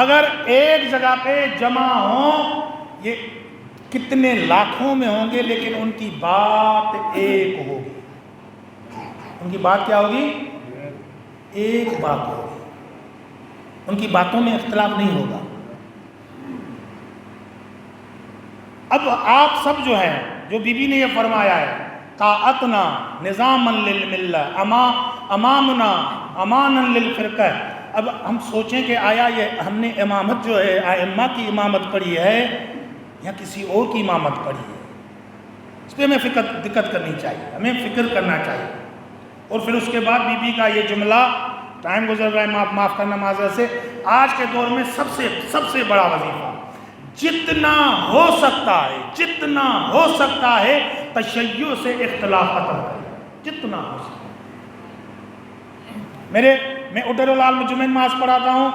اگر ایک جگہ پہ جمع ہوں، یہ کتنے لاکھوں میں ہوں گے لیکن ان کی بات ایک ہوگی. ان کی بات کیا ہوگی؟ ایک بات ہوگی. ان کی باتوں میں اختلاف نہیں ہوگا. اب آپ سب جو ہیں، جو بی بی نے یہ فرمایا ہے طاعتنا نظاما للملہ امامنا امانا للفرقہ. اب ہم سوچیں کہ آیا یہ ہم نے امامت جو ہے ائمہ کی امامت پڑھی ہے یا کسی اور کی امامت پڑھی ہے؟ اس پہ ہمیں دقت کرنی چاہیے، ہمیں فکر کرنا چاہیے. اور پھر اس کے بعد بی بی کا یہ جملہ، ٹائم گزر رہا ہے معاف کرنا معذرت سے، آج کے دور میں سب سے بڑا وظیفہ جتنا ہو سکتا ہے تشیع سے اختلاف ختم کریں، جتنا ہو سکتا ہے. میں اڈرولال میں جمعہ نماز پڑھاتا ہوں،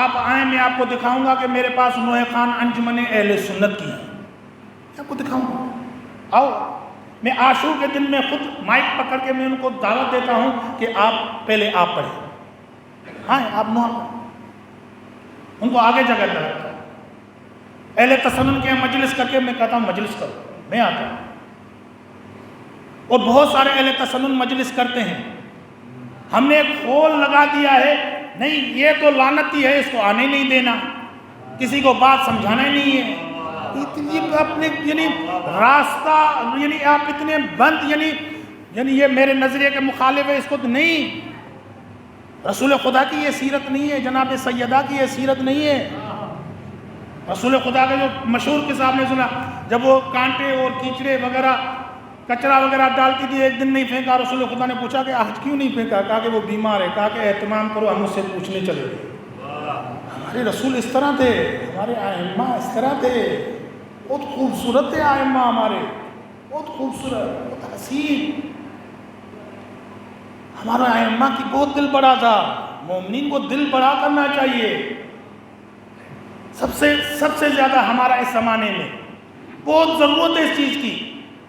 آپ آئیں میں آپ کو دکھاؤں گا کہ میرے پاس نوح خان انجمن اہل سنت کی ہے، آپ کو دکھاؤں گا. آؤ میں عاشور کے دن میں خود مائک پکڑ کے میں ان کو دعوت دیتا ہوں کہ آپ پہلے آپ پڑھیں، ہاں آپ نہ ان کو آگے جگہ پہ رکھتا ہوں۔ اہل تسنن کے مجلس کر کے میں کہتا ہوں مجلس کرو، میں آتا ہوں، اور بہت سارے اہل تسنن مجلس کرتے ہیں۔ ہم نے ایک خول لگا دیا ہے، نہیں یہ تو لعنتی ہے، اس کو آنے نہیں دینا، کسی کو بات سمجھانا ہی نہیں ہے۔ اپنے یعنی راستہ یعنی آپ اتنے بند یعنی یہ میرے نظریے کے مخالف ہے، اس کو تو نہیں، رسول خدا کی یہ سیرت نہیں ہے، جناب سیدہ کی یہ سیرت نہیں ہے۔ رسول خدا کا جو مشہور قصہ آپ نے سنا، جب وہ کانٹے اور کیچڑے وغیرہ کچرا وغیرہ ڈالتی تھی، ایک دن نہیں پھینکا، رسول خدا نے پوچھا کہ آج کیوں نہیں پھینکا؟ کہا کہ وہ بیمار ہے، کہا کہ اہتمام کرو، ہم اس سے پوچھنے چلے گئے۔ ہمارے رسول اس طرح تھے، ہمارے ائمہ اس طرح تھے، بہت خوبصورت تھے ائمہ ہمارے، بہت خوبصورت، بہت حسین۔ ہمارا ائمہ کی بہت دل بڑا تھا، مومنین کو دل بڑا کرنا چاہیے۔ سب سے زیادہ ہمارا اس زمانے میں بہت ضرورت ہے اس چیز کی،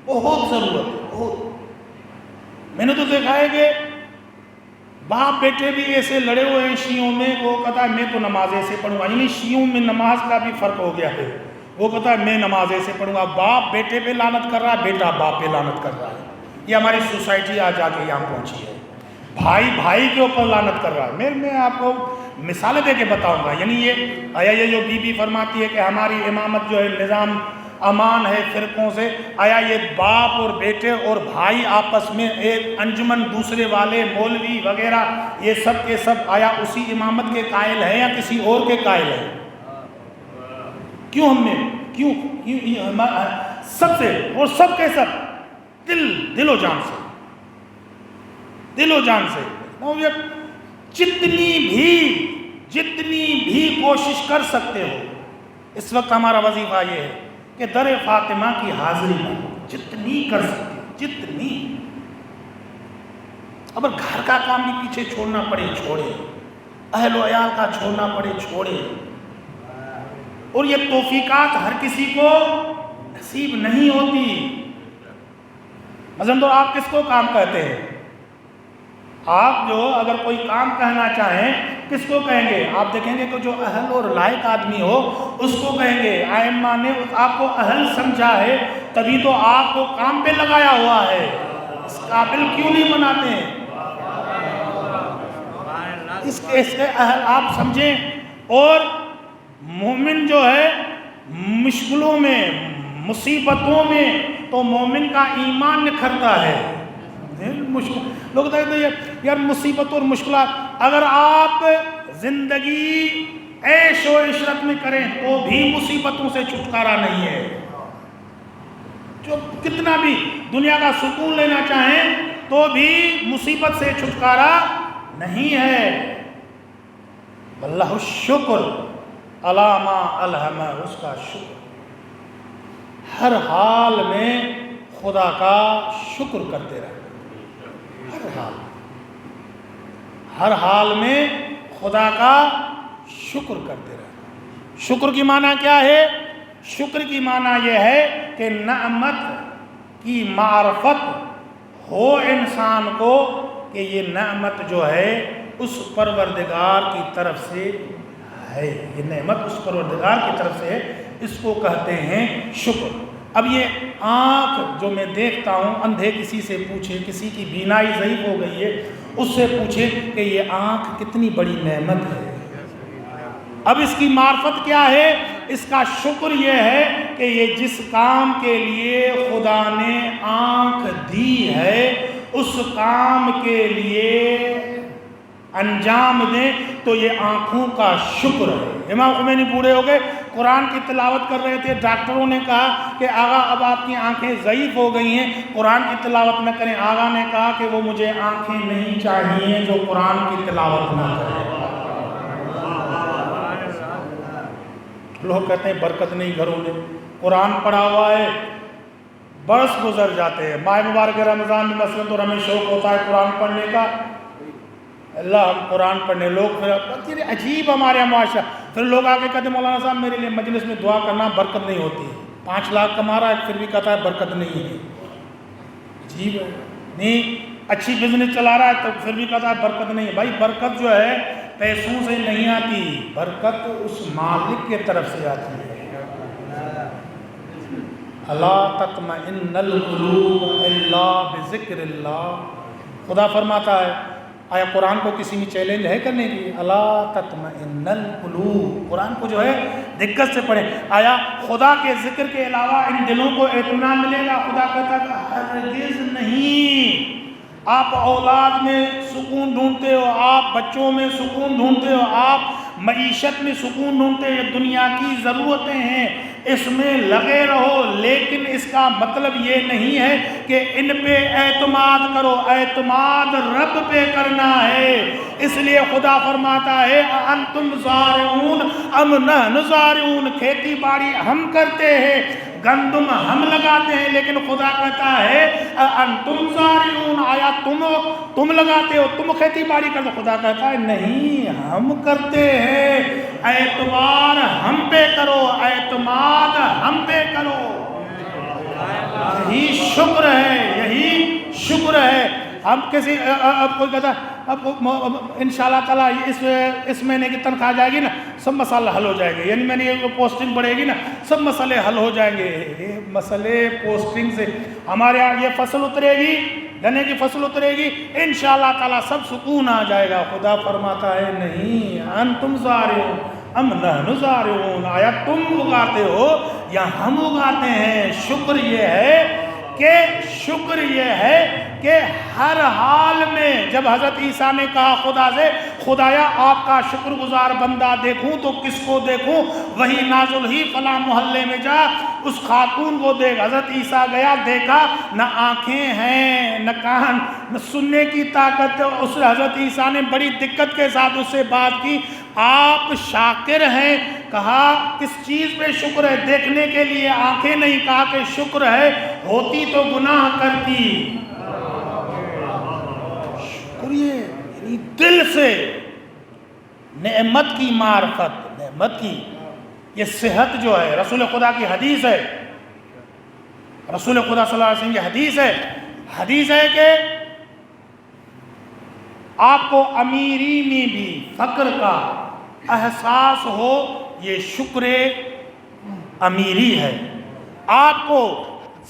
بہت ضرورت ہے، بہت۔ میں نے تو دیکھا ہے کہ باپ بیٹے بھی ایسے لڑے ہوئے ہیں شیعوں میں، وہ کہتا ہے میں تو نماز ایسے پڑھوں گا، یعنی شیعوں میں نماز کا بھی فرق ہو گیا ہے، وہ کہتا ہے میں نماز ایسے پڑھوں گا، باپ بیٹے پہ لعنت کر رہا ہے، بیٹا باپ پہ لعنت کر رہا ہے۔ یہ ہماری سوسائٹی آج آ کے یہاں پہنچی ہے، بھائی بھائی کے اوپر لعنت کر رہا ہے۔ میں آپ کو مثالیں دے کے بتاؤں گا، یعنی یہ جو بی بی فرماتی ہے کہ ہماری امامت جو ہے نظام امان ہے فرقوں سے، آیا یہ باپ اور بیٹے اور بھائی آپس میں ایک انجمن دوسرے والے مولوی وغیرہ یہ سب کے سب آیا اسی امامت کے قائل ہیں یا کسی اور کے قائل ہیں؟ کیوں ہم نے کیوں سب سے اور سب کے سب دل و جان سے، دل و جان سے جتنی بھی کوشش کر سکتے ہو، اس وقت ہمارا وظیفہ یہ ہے کہ در فاطمہ کی حاضری میں جتنی کر سکتے، جتنی، اگر گھر کا کام بھی پیچھے چھوڑنا پڑے چھوڑے، اہل و عیال کا چھوڑنا پڑے چھوڑے، اور یہ توفیقات ہر کسی کو نصیب نہیں ہوتی۔ مثلاً تو آپ کس کو کام کہتے ہیں؟ آپ جو اگر کوئی کام کہنا چاہیں کس کو کہیں گے؟ آپ دیکھیں گے کہ جو اہل اور لائق آدمی ہو اس کو کہیں گے۔ ائمہ نے آپ کو اہل سمجھا ہے تبھی تو آپ کو کام پہ لگایا ہوا ہے، اس قابل کیوں نہیں بناتے ہیں؟ اس کے اہل آپ سمجھیں۔ اور مومن جو ہے مشکلوں میں مصیبتوں میں تو مومن کا ایمان نکھرتا ہے۔ لوگ کہتے ہیں یار مصیبت اور مشکلات، اگر آپ زندگی عیش و عشرت میں کریں تو بھی مصیبتوں سے چھٹکارا نہیں ہے۔ جو کتنا بھی دنیا کا سکون لینا چاہیں تو بھی مصیبت سے چھٹکارا نہیں ہے۔ اللہ الشکر علی ما الہمہ، اس کا شکر، ہر حال میں خدا کا شکر کرتے رہے، ہر حال میں خدا کا شکر کرتے رہے۔ شکر کی معنی کیا ہے؟ شکر کی معنی یہ ہے کہ نعمت کی معرفت ہو انسان کو کہ یہ نعمت جو ہے اس پروردگار کی طرف سے ہے، یہ نعمت اس پروردگار کی طرف سے ہے، اس کو کہتے ہیں شکر۔ اب یہ آنکھ جو میں دیکھتا ہوں، اندھے کسی سے پوچھے، کسی کی بینائی ضعیف ہو گئی ہے، اس سے پوچھے کہ یہ آنکھ کتنی بڑی نعمت ہے۔ اب اس کی معرفت کیا ہے؟ اس کا شکر یہ ہے کہ یہ جس کام کے لیے خدا نے آنکھ دی ہے اس کام کے لیے انجام دیں تو یہ آنکھوں کا شکر ہے۔ امام خمینی بوڑھے ہو گئے، قرآن کی تلاوت کر رہے تھے، ڈاکٹروں نے کہا کہ آغا اب آپ کی آنکھیں ضعیف ہو گئی ہیں، قرآن کی تلاوت نہ کریں۔ آغا نے کہا کہ وہ مجھے آنکھیں نہیں چاہیے جو قرآن کی تلاوت نہ کریں۔ لوگ کہتے ہیں برکت نہیں گھروں میں، قرآن پڑھا ہوا ہے، برس گزر جاتے ہیں۔ ماہ مبارک رمضان میں مثلا تو ہمیں شوق ہوتا ہے قرآن پڑھنے کا، اللہ ہم قرآن پڑھنے، لوگ پھر عجیب ہمارے معاشرہ، پھر لوگ آگے کہتے ہیں مولانا صاحب میرے لیے مجلس میں دعا کرنا، برکت نہیں ہوتی ہے۔ 5 لاکھ کما رہا ہے پھر بھی کہتا ہے برکت نہیں ہے۔ عجیب ہے. نہیں اچھی بزنس چلا رہا ہے تو پھر بھی کہتا ہے برکت نہیں ہے. بھائی برکت جو ہے پیسوں سے نہیں آتی، برکت اس مالک کے طرف سے آتی ہے. الا تطمئن القلوب الا بذکر اللہ. خدا فرماتا ہے، آیا قرآن کو کسی میں چیلنج ہے کرنے کی؟ الا تطمئن القلوب. قرآن کو جو ہے دقت سے پڑھیں. آیا خدا کے ذکر کے علاوہ ان دلوں کو اطمینان ملے گا؟ خدا کہتا ہے ہرگز نہیں. آپ اولاد میں سکون ڈھونڈتے ہو، آپ بچوں میں سکون ڈھونڈتے ہو، آپ معیشت میں سکون ڈھونڈتے ہو، یہ دنیا کی ضرورتیں ہیں، اس میں لگے رہو، لیکن اس کا مطلب یہ نہیں ہے کہ ان پہ اعتماد کرو. اعتماد رب پہ کرنا ہے. اس لیے خدا فرماتا ہے انتم زارعون ام نحن زارعون. کھیتی باڑی ہم کرتے ہیں، گندم ہم لگاتے ہیں، لیکن خدا کہتا ہے انتم زارعون. آیا تم لگاتے ہو، تم کھیتی باڑی کرتے ہو؟ خدا کہتا ہے نہیں، ہم کرتے ہیں. اعتبار ہم پہ کرو، اعتماد ہم پہ کرو. یہی شکر ہے، یہی شکر ہے. ہم کسی اب کوئی کہتا ہے اب انشاءاللہ تعالیٰ اس مہینے کی تنخواہ جائے گی نا سب مسئلہ حل ہو جائے گا، یعنی میں نے یہ پوسٹنگ بڑھے گی نا سب مسئلے حل ہو جائیں گے. یہ مسئلے پوسٹنگ سے، ہمارے یہاں یہ فصل اترے گی، گنے کی فصل اترے گی، انشاءاللہ تعالیٰ سب سکون آ جائے گا. خدا فرماتا ہے نہیں، انتم زارعون ام نحن زارعون. آیا تم اگاتے ہو یا ہم اگاتے ہیں؟ شکر یہ ہے کہ ہر حال میں، جب حضرت عیسیٰ نے کہا خدا سے خدایا آپ کا شکر گزار بندہ دیکھوں تو کس کو دیکھوں؟ وہی نازل ہی فلاں محلے میں جا اس خاتون کو دیکھ. حضرت عیسیٰ گیا، دیکھا نہ آنکھیں ہیں نہ کان نہ سننے کی طاقت. اس حضرت عیسیٰ نے بڑی دقت کے ساتھ اس سے بات کی، آپ شاکر ہیں؟ کہا کس چیز پہ شکر ہے؟ دیکھنے کے لیے آنکھیں نہیں. کہا کہ شکر ہے، ہوتی تو گناہ کرتی. شکریہ یعنی دل سے نعمت کی معرفت، نعمت کی. یہ صحت جو ہے رسول خدا کی حدیث ہے، رسول خدا صلی اللہ علیہ وسلم کی حدیث ہے کہ آپ کو امیری میں بھی فقر کا احساس ہو، یہ شکر امیری ہے. آپ کو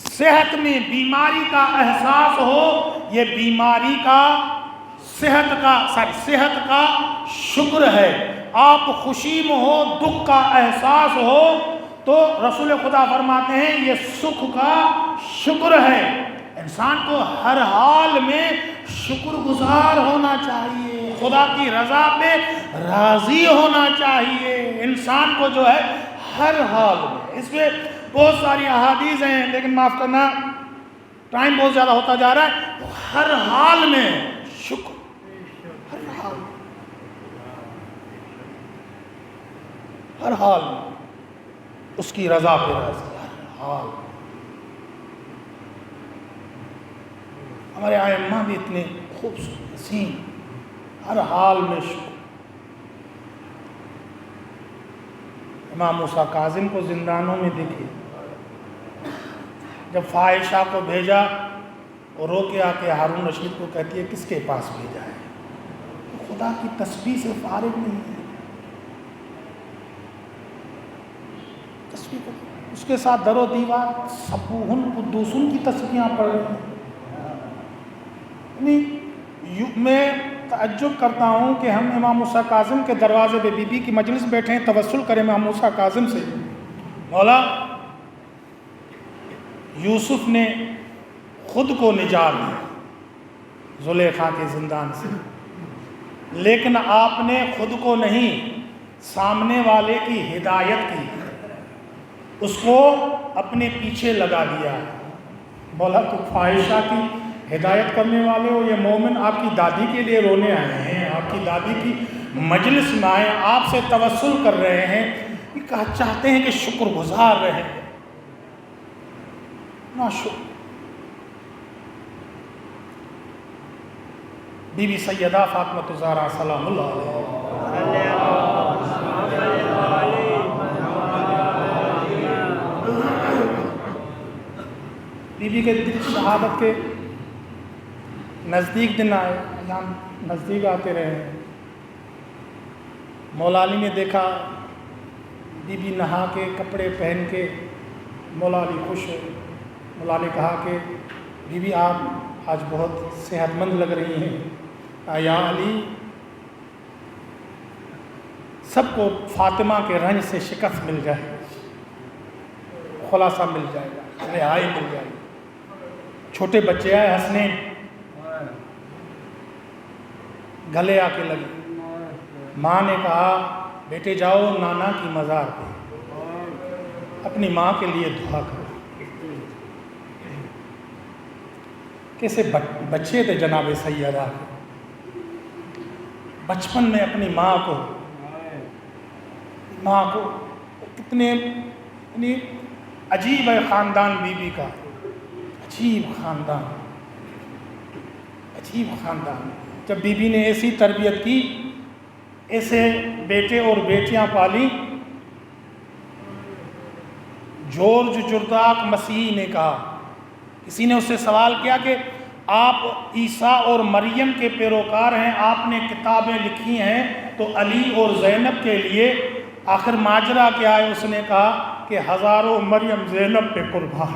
صحت میں بیماری کا احساس ہو، یہ بیماری کا صحت کا شکر ہے. آپ خوشی میں ہو، دکھ کا احساس ہو تو رسول خدا فرماتے ہیں یہ سکھ کا شکر ہے. انسان کو ہر حال میں شکر گزار ہونا چاہیے، خدا کی رضا پہ راضی ہونا چاہیے انسان کو جو ہے ہر حال میں. اس میں بہت ساری احادیث ہیں، لیکن معاف کرنا ٹائم بہت زیادہ ہوتا جا رہا ہے. ہر حال میں شکر، ہر حال میں اس کی رضا پہ راضی. ہر حال ہمارے ائمہ بھی اتنے خوبصورت حسین، ہر حال میں شکر. امام موسیٰ کاظم کو زندانوں میں دیکھے، جب فاحشہ کو بھیجا اور رو کے آ کے ہارون رشید کو کہتی ہے کس کے پاس بھیجا ہے؟ خدا کی تسبیح سے فارغ نہیں ہے. تسبیح کو اس کے ساتھ در و دیوار سبوہن قدوسن کی تسبیحاں پڑھ رہے ہیں. میں تعجب کرتا ہوں کہ ہم امام موسیٰ کاظم کے دروازے پہ بی بی کی مجلس بیٹھے ہیں، توسل کریں امام موسیٰ کاظم سے، مولا یوسف نے خود کو نجات دی زلیخا کے زندان سے، لیکن آپ نے خود کو نہیں، سامنے والے کی ہدایت کی، اس کو اپنے پیچھے لگا دیا. مولا تو فاحشہ کی ہدایت کرنے والے ہو، یہ مومن آپ کی دادی کے لیے رونے آئے ہیں، آپ کی دادی کی مجلس میں آئے، آپ سے توسل کر رہے ہیں، چاہتے ہیں کہ شکر گزار رہے. نا شکر. بی بی سیدہ فاطمہ الزہرا سلام اللہ علیہ، بی بی کے شہادت کے نزدیک دن آئے، ایام نزدیک آتے رہے۔ مولا علی نے دیکھا بی بی نہا کے کپڑے پہن کے، مولا علی خوش ہوئے۔ مولا علی کہا کہ بی بی آپ آج بہت صحت مند لگ رہی ہیں۔ یا علی، سب کو فاطمہ کے رنج سے شکست مل جائے، خلاصہ مل جائے گا، رہائی مل جائے گی۔ چھوٹے بچے آئے ہنسنے، گلے آ کے لگے۔ ماں نے کہا بیٹے جاؤ نانا کی مزار پہ، اپنی ماں کے لیے دعا کرو۔ کیسے بچے تھے جناب سیدہ، بچپن میں اپنی ماں کو کتنے عجیب ہے خاندان بی بی کا، عجیب خاندان۔ جب بی بی نے ایسی تربیت کی، ایسے بیٹے اور بیٹیاں پالی، جورج جرداق مسیحی نے کہا، کسی نے اس سے سوال کیا کہ آپ عیسیٰ اور مریم کے پیروکار ہیں، آپ نے کتابیں لکھی ہیں، تو علی اور زینب کے لیے آخر ماجرا کیا ہے؟ اس نے کہا کہ ہزاروں مریم زینب پہ قربان،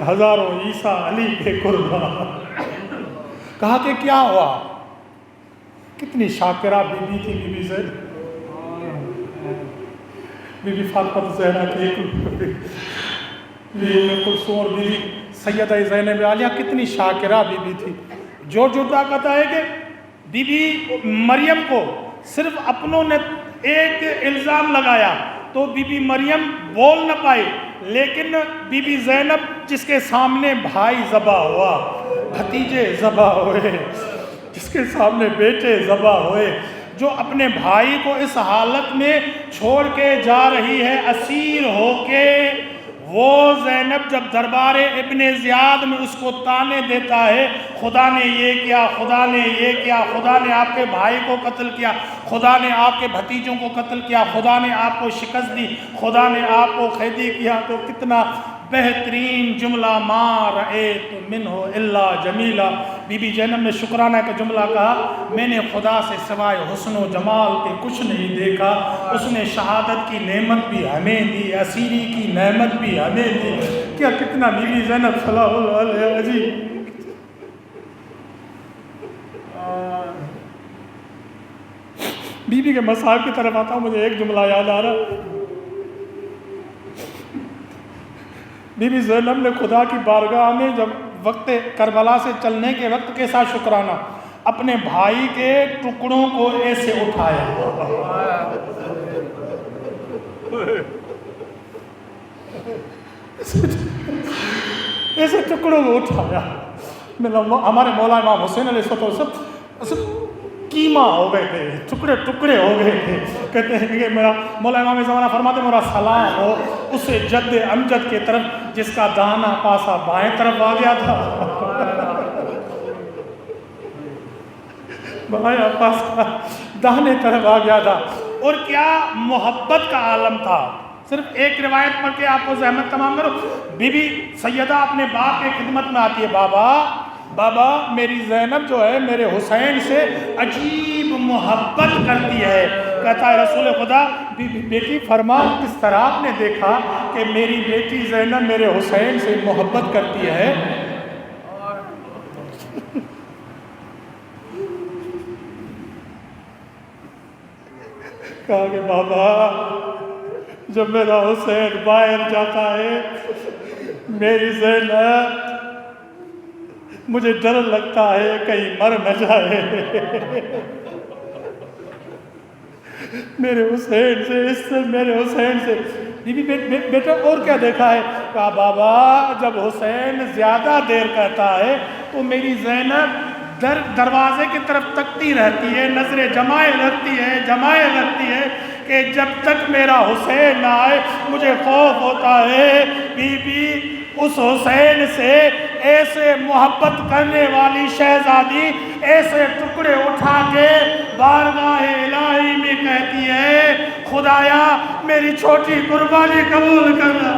ہزاروں عیسیٰ علی پہ قربان۔ کہا کہ کیا ہوا؟ کتنی شاکرہ بی بی تھی بی بی زینب، بی بی فاطمہ زہرا کی، بی بی کلثوم اور بی بی سیدہ زینب عالیہ کتنی شاکرہ بی بی تھی۔ جو جردہ کہتا ہے کہ بی بی مریم کو صرف اپنوں نے ایک الزام لگایا تو بی بی مریم بول نہ پائی، لیکن بی بی زینب جس کے سامنے بھائی ذبح ہوا، بھتیجے ذبح ہوئے، جس کے سامنے بیٹے ذبح ہوئے، جو اپنے بھائی کو اس حالت میں چھوڑ کے جا رہی ہے اسیر ہو کے، وہ زینب جب دربار ابن زیاد میں اس کو تانے دیتا ہے، خدا نے یہ کیا، خدا نے یہ کیا، خدا نے آپ کے بھائی کو قتل کیا، خدا نے آپ کے بھتیجوں کو قتل کیا، خدا نے آپ کو شکست دی، خدا نے آپ کو قیدی کیا، تو کتنا بہترین جملہ، ما رأیت منہ الا جمیلہ۔ بی بی زینب نے شکرانہ کا جملہ کہا، میں نے خدا سے سوائے حسن و جمال کے کچھ نہیں دیکھا، اس نے شہادت کی نعمت بھی ہمیں دی، اسیری کی نعمت بھی ہمیں دی۔ کیا کتنا بی بی زینب صلی اللہ علیہ وسلم۔ بی بی کے مصائب کی طرف آتا ہوں، مجھے ایک جملہ یاد آ رہا۔ بی بی زینب نے خدا کی بارگاہ میں جب وقت کربلا سے چلنے کے وقت کے ساتھ شکرانہ، اپنے بھائی کے ٹکڑوں کو ایسے اٹھایا، ایسے ٹکڑوں کو اٹھایا۔ ہمارے مولا امام حسین علیہ السلام کیما ہو گئے تھے، ٹکڑے ٹکڑے ہو گئے تھے۔ کہتے ہیں کہ میرا مولا امام زمانہ فرماتے میرا سلام ہو اس جد امجد کے طرف جس کا دانا پاسا بائیں طرف آ گیا تھا، بائیں پاسا دانے طرف آ گیا تھا۔ اور کیا محبت کا عالم تھا۔ صرف ایک روایت پڑھ کے آپ کو زحمت تمام کرو۔ بی بی سیدہ اپنے باپ کے خدمت میں آتی ہے، بابا میری زینب جو ہے میرے حسین سے عجیب محبت کرتی ہے۔ کہتا ہے رسول خدا بیٹی فرما کس طرح آپ نے دیکھا کہ میری بیٹی زینب میرے حسین سے محبت کرتی ہے؟ کہا کہ بابا جب میرا حسین باہر جاتا ہے میری زینب مجھے ڈر لگتا ہے کہیں مر نہ جائے، میرے حسین سے، اس سے میرے حسین سے۔ بیٹا اور کیا دیکھا ہے؟ کہا بابا جب حسین زیادہ دیر کرتا ہے تو میری زینب دروازے کی طرف تکتی رہتی ہے، نظریں جمائے رکھتی ہے کہ جب تک میرا حسین نہ آئے مجھے خوف ہوتا ہے۔ بی بی اس حسین سے ایسے محبت کرنے والی شہزادی ایسے ٹکڑے اٹھا کے بارگاہ الہی میں کہتی ہے خدایا میری چھوٹی قربانی قبول کرنا۔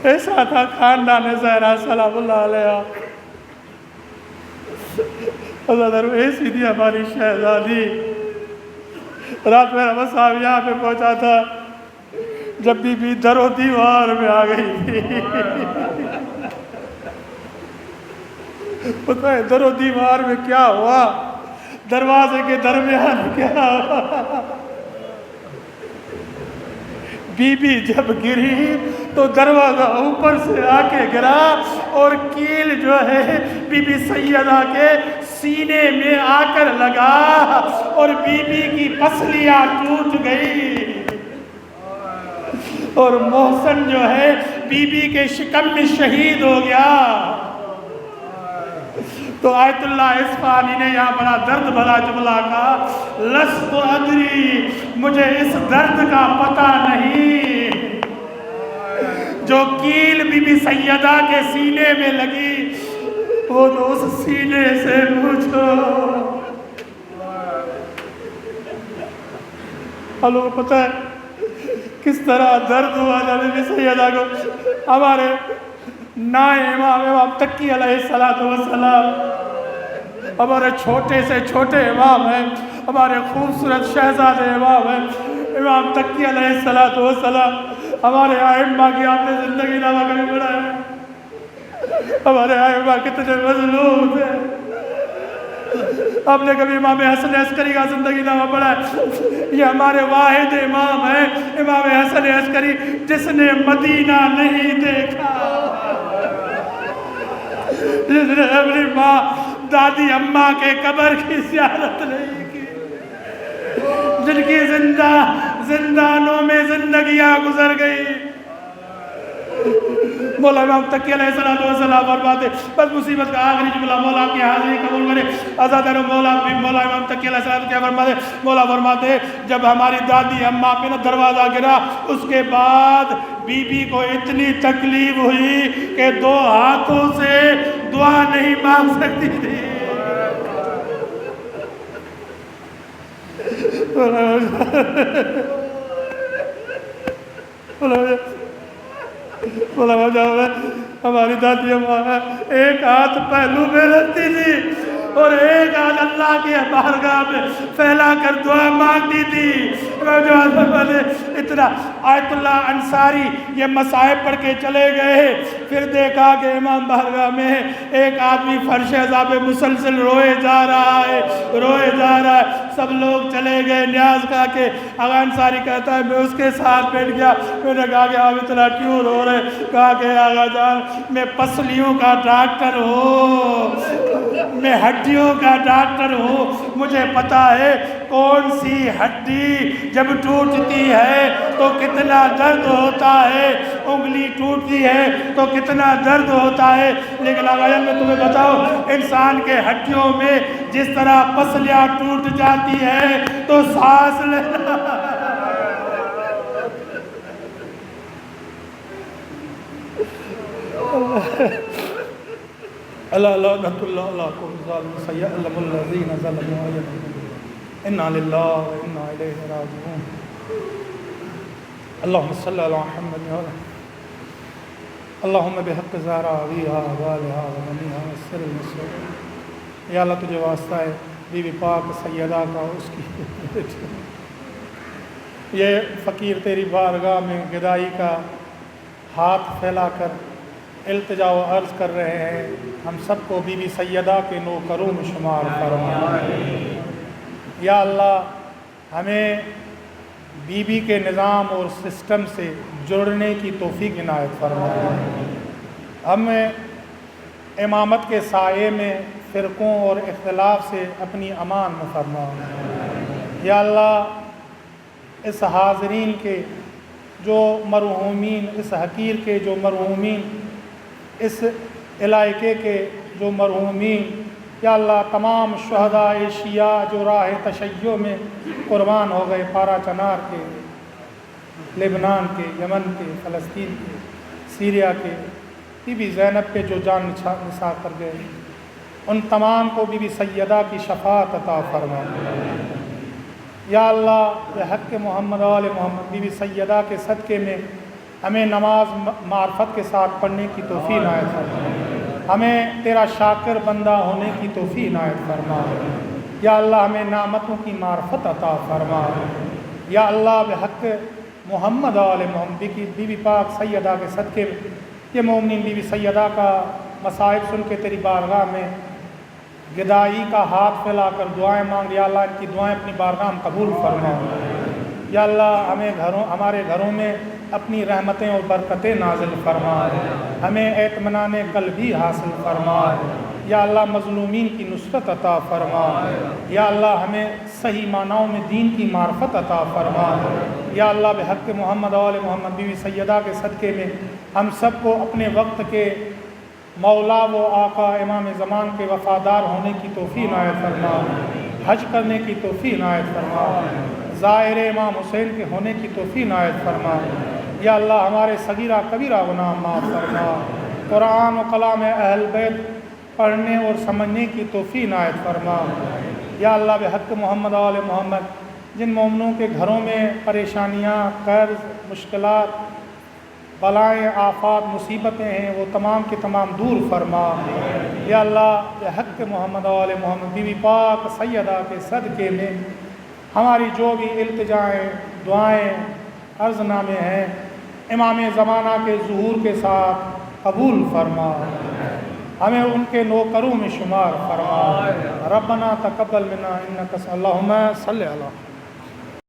ایسا تھا خاندان زہرا سلام اللہ علیہ. حضرت ایسی تھی ہماری شہزادی. رات میں ہم صاحب یہاں پہ پہنچا تھا جب بی در و دیوار میں آ گئی تھی. پتہ ہے در و دیوار میں کیا ہوا؟ دروازے کے درمیان کیا ہوا؟ بی بی جب گری تو دروازہ اوپر سے آ کے گرا اور کیل جو ہے بی بی سیدہ کے سینے میں آ کر لگا اور بی بی کی پسلیاں ٹوٹ گئی اور محسن جو ہے بی بی کے شکم میں شہید ہو گیا. تو آیت اللہ اصفہانی نے یہاں بڑا درد بھرا جملہ کہا، لست ادری، مجھے اس درد کا پتہ نہیں جو کیل بی بی سیدہ کے سینے میں لگی، وہ تو اس سینے سے پوچھو. ہلو پتہ ہے کس طرح درد ہوا تھا بی بی سیدہ کو؟ ہمارے نائے امام تقی علیہ السلام، ہمارے چھوٹے سے چھوٹے امام ہیں، ہمارے خوبصورت شہزادے امام ہیں امام تقی علیہ السلام. ہمارے ائمہ کی آپ نے زندگی نامہ کبھی پڑھا ہے؟ ہمارے ائمہ کتنے مظلوم تھے. آپ نے کبھی امام حسن عسکری کا زندگی نامہ پڑھا ہے؟ یہ ہمارے واحد امام ہیں امام حسن عسکری جس نے مدینہ نہیں دیکھا، جس نے اپنی ماں دادی اماں کے قبر کی زیارت نہیں کی، جن کی زندانوں میں زندگیاں گزر گئی. مولا امام تقی علیہ السلام فرماتے بس مصیبت کا آخری جملہ مولا کی حاضری قبول کرے آزاد ہے. مولا امام تقی علیہ السلام کیا فرماتے؟ مولا فرماتے جب ہماری دادی اماں پہ نہ دروازہ گرا اس کے بعد بی بی کو اتنی تکلیف ہوئی کہ 2 ہاتھوں سے دعا نہیں مانگ سکتی تھی. ہماری دادی اماں ایک ہاتھ پہلو میں رکھتی تھی اور ایک ہاتھ اللہ کی بارگاہ میں پھیلا کر دعا مانگتی تھی. اتنا آیت اللہ انصاری یہ مصائب پڑھ کے چلے گئے. پھر دیکھا کہ امام بارگاہ میں ایک آدمی فرش عزا پہ مسلسل روئے جا رہا ہے. سب لوگ چلے گئے نیاز کہا کہ آغا انصاری کہتا ہے میں اس کے ساتھ بیٹھ گیا. میں نے کہا کہ آپ اتنا کیوں رو رہے؟ کہا کہ آغا جان میں پسلیوں کا ڈاکٹر ہوں، میں ہڈیوں کا ڈاکٹر ہوں، مجھے پتا ہے کون سی ہڈی جب ٹوٹتی ہے تو کتنا درد ہوتا ہے، انگلی ٹوٹتی ہے تو کتنا درد ہوتا ہے. لیکن آغا جان میں تمہیں بتاؤ انسان کے ہڈیوں میں جس طرح پسلیاں ٹوٹ جاتی ہے تو سانس لینا اللہ لعنت اللہ علیکم ظالم سیعلم الذین ظلموا انا للہ و انا الیہ راجعون. اللہم صلی علی محمد اللہم بحق زہرا ابیہا والہا وبنیہا والسر المسعود. یا اللہ تجھے واسطہ ہے بی بی پاک سیدہ کا اس کی یہ فقیر تیری بارگاہ میں گدائی کا ہاتھ پھیلا کر التجا و عرض کر رہے ہیں، ہم سب کو بی بی سیدہ کے نوکروں میں شمار فرما. یا اللہ ہمیں بی بی کے نظام اور سسٹم سے جڑنے کی توفیق عنایت فرما. ہم امامت کے سائے میں فرقوں اور اختلاف سے اپنی امان میں فرما. یا اللہ اس حاضرین کے جو مرحومین، اس حقیر کے جو مرحومین، اس علاقے کے جو مرحومین، یا اللہ تمام شہداء شیعہ جو راہ تشیع میں قربان ہو گئے، پارا چنار کے، لبنان کے، یمن کے، فلسطین کے، سیریا کے، بی بی زینب پہ جو جان نثار کر گئے، ان تمام کو بی بی سیدہ کی شفاعت عطا فرما. یا اللہ بحق محمد و آل محمد بی بی سیدہ کے صدقے میں ہمیں نماز معرفت کے ساتھ پڑھنے کی توفیق عنایت فرما، ہمیں تیرا شاکر بندہ ہونے کی توفیق عنایت فرما، یا اللہ ہمیں نعمتوں کی معرفت عطا فرما، یا اللہ بحق محمد و آل محمد بی بی پاک سیدہ کے صدقے میں یہ مومنین بی بی سیدہ کا مصائب سن کے تیری بارگاہ میں گدائی کا ہاتھ پھیلا کر دعائیں مانگ، یا اللہ ان کی دعائیں اپنی بارگاہ میں قبول فرما، یا اللہ ہمارے گھروں میں اپنی رحمتیں اور برکتیں نازل فرما، ہمیں اطمینان قلبی حاصل فرما، یا اللہ مظلومین کی نصرت عطا فرما، یا اللہ ہمیں صحیح معنوں میں دین کی معرفت عطا فرما، یا اللہ بحق محمد و آل محمد بی بی سیدہ کے صدقے میں ہم سب کو اپنے وقت کے مولا و آقا امام زمان کے وفادار ہونے کی توفیق عنایت فرما، حج کرنے کی توفیق عنایت فرما، زائر امام حسین کے ہونے کی توفیق عنایت فرما، یا اللہ ہمارے صغیرہ کبیرہ گناہ معاف فرما، قرآن و کلام اہل بیت پڑھنے اور سمجھنے کی توفیق عنایت فرما، یا اللہ بحق محمد و آل محمد جن مومنوں کے گھروں میں پریشانیاں، قرض، مشکلات، بلائیں، آفات، مصیبتیں ہیں وہ تمام کے تمام دور فرما، یا اللہ بحق محمد و آل محمد بی بی پاک سیدہ کے صدقے میں ہماری جو بھی التجائیں، دعائیں، عرض نامے ہیں امام زمانہ کے ظہور کے ساتھ قبول فرما، ہمیں ان کے نوکروں میں شمار فرما، ربنا تقبل منا انک اللہم صلی علی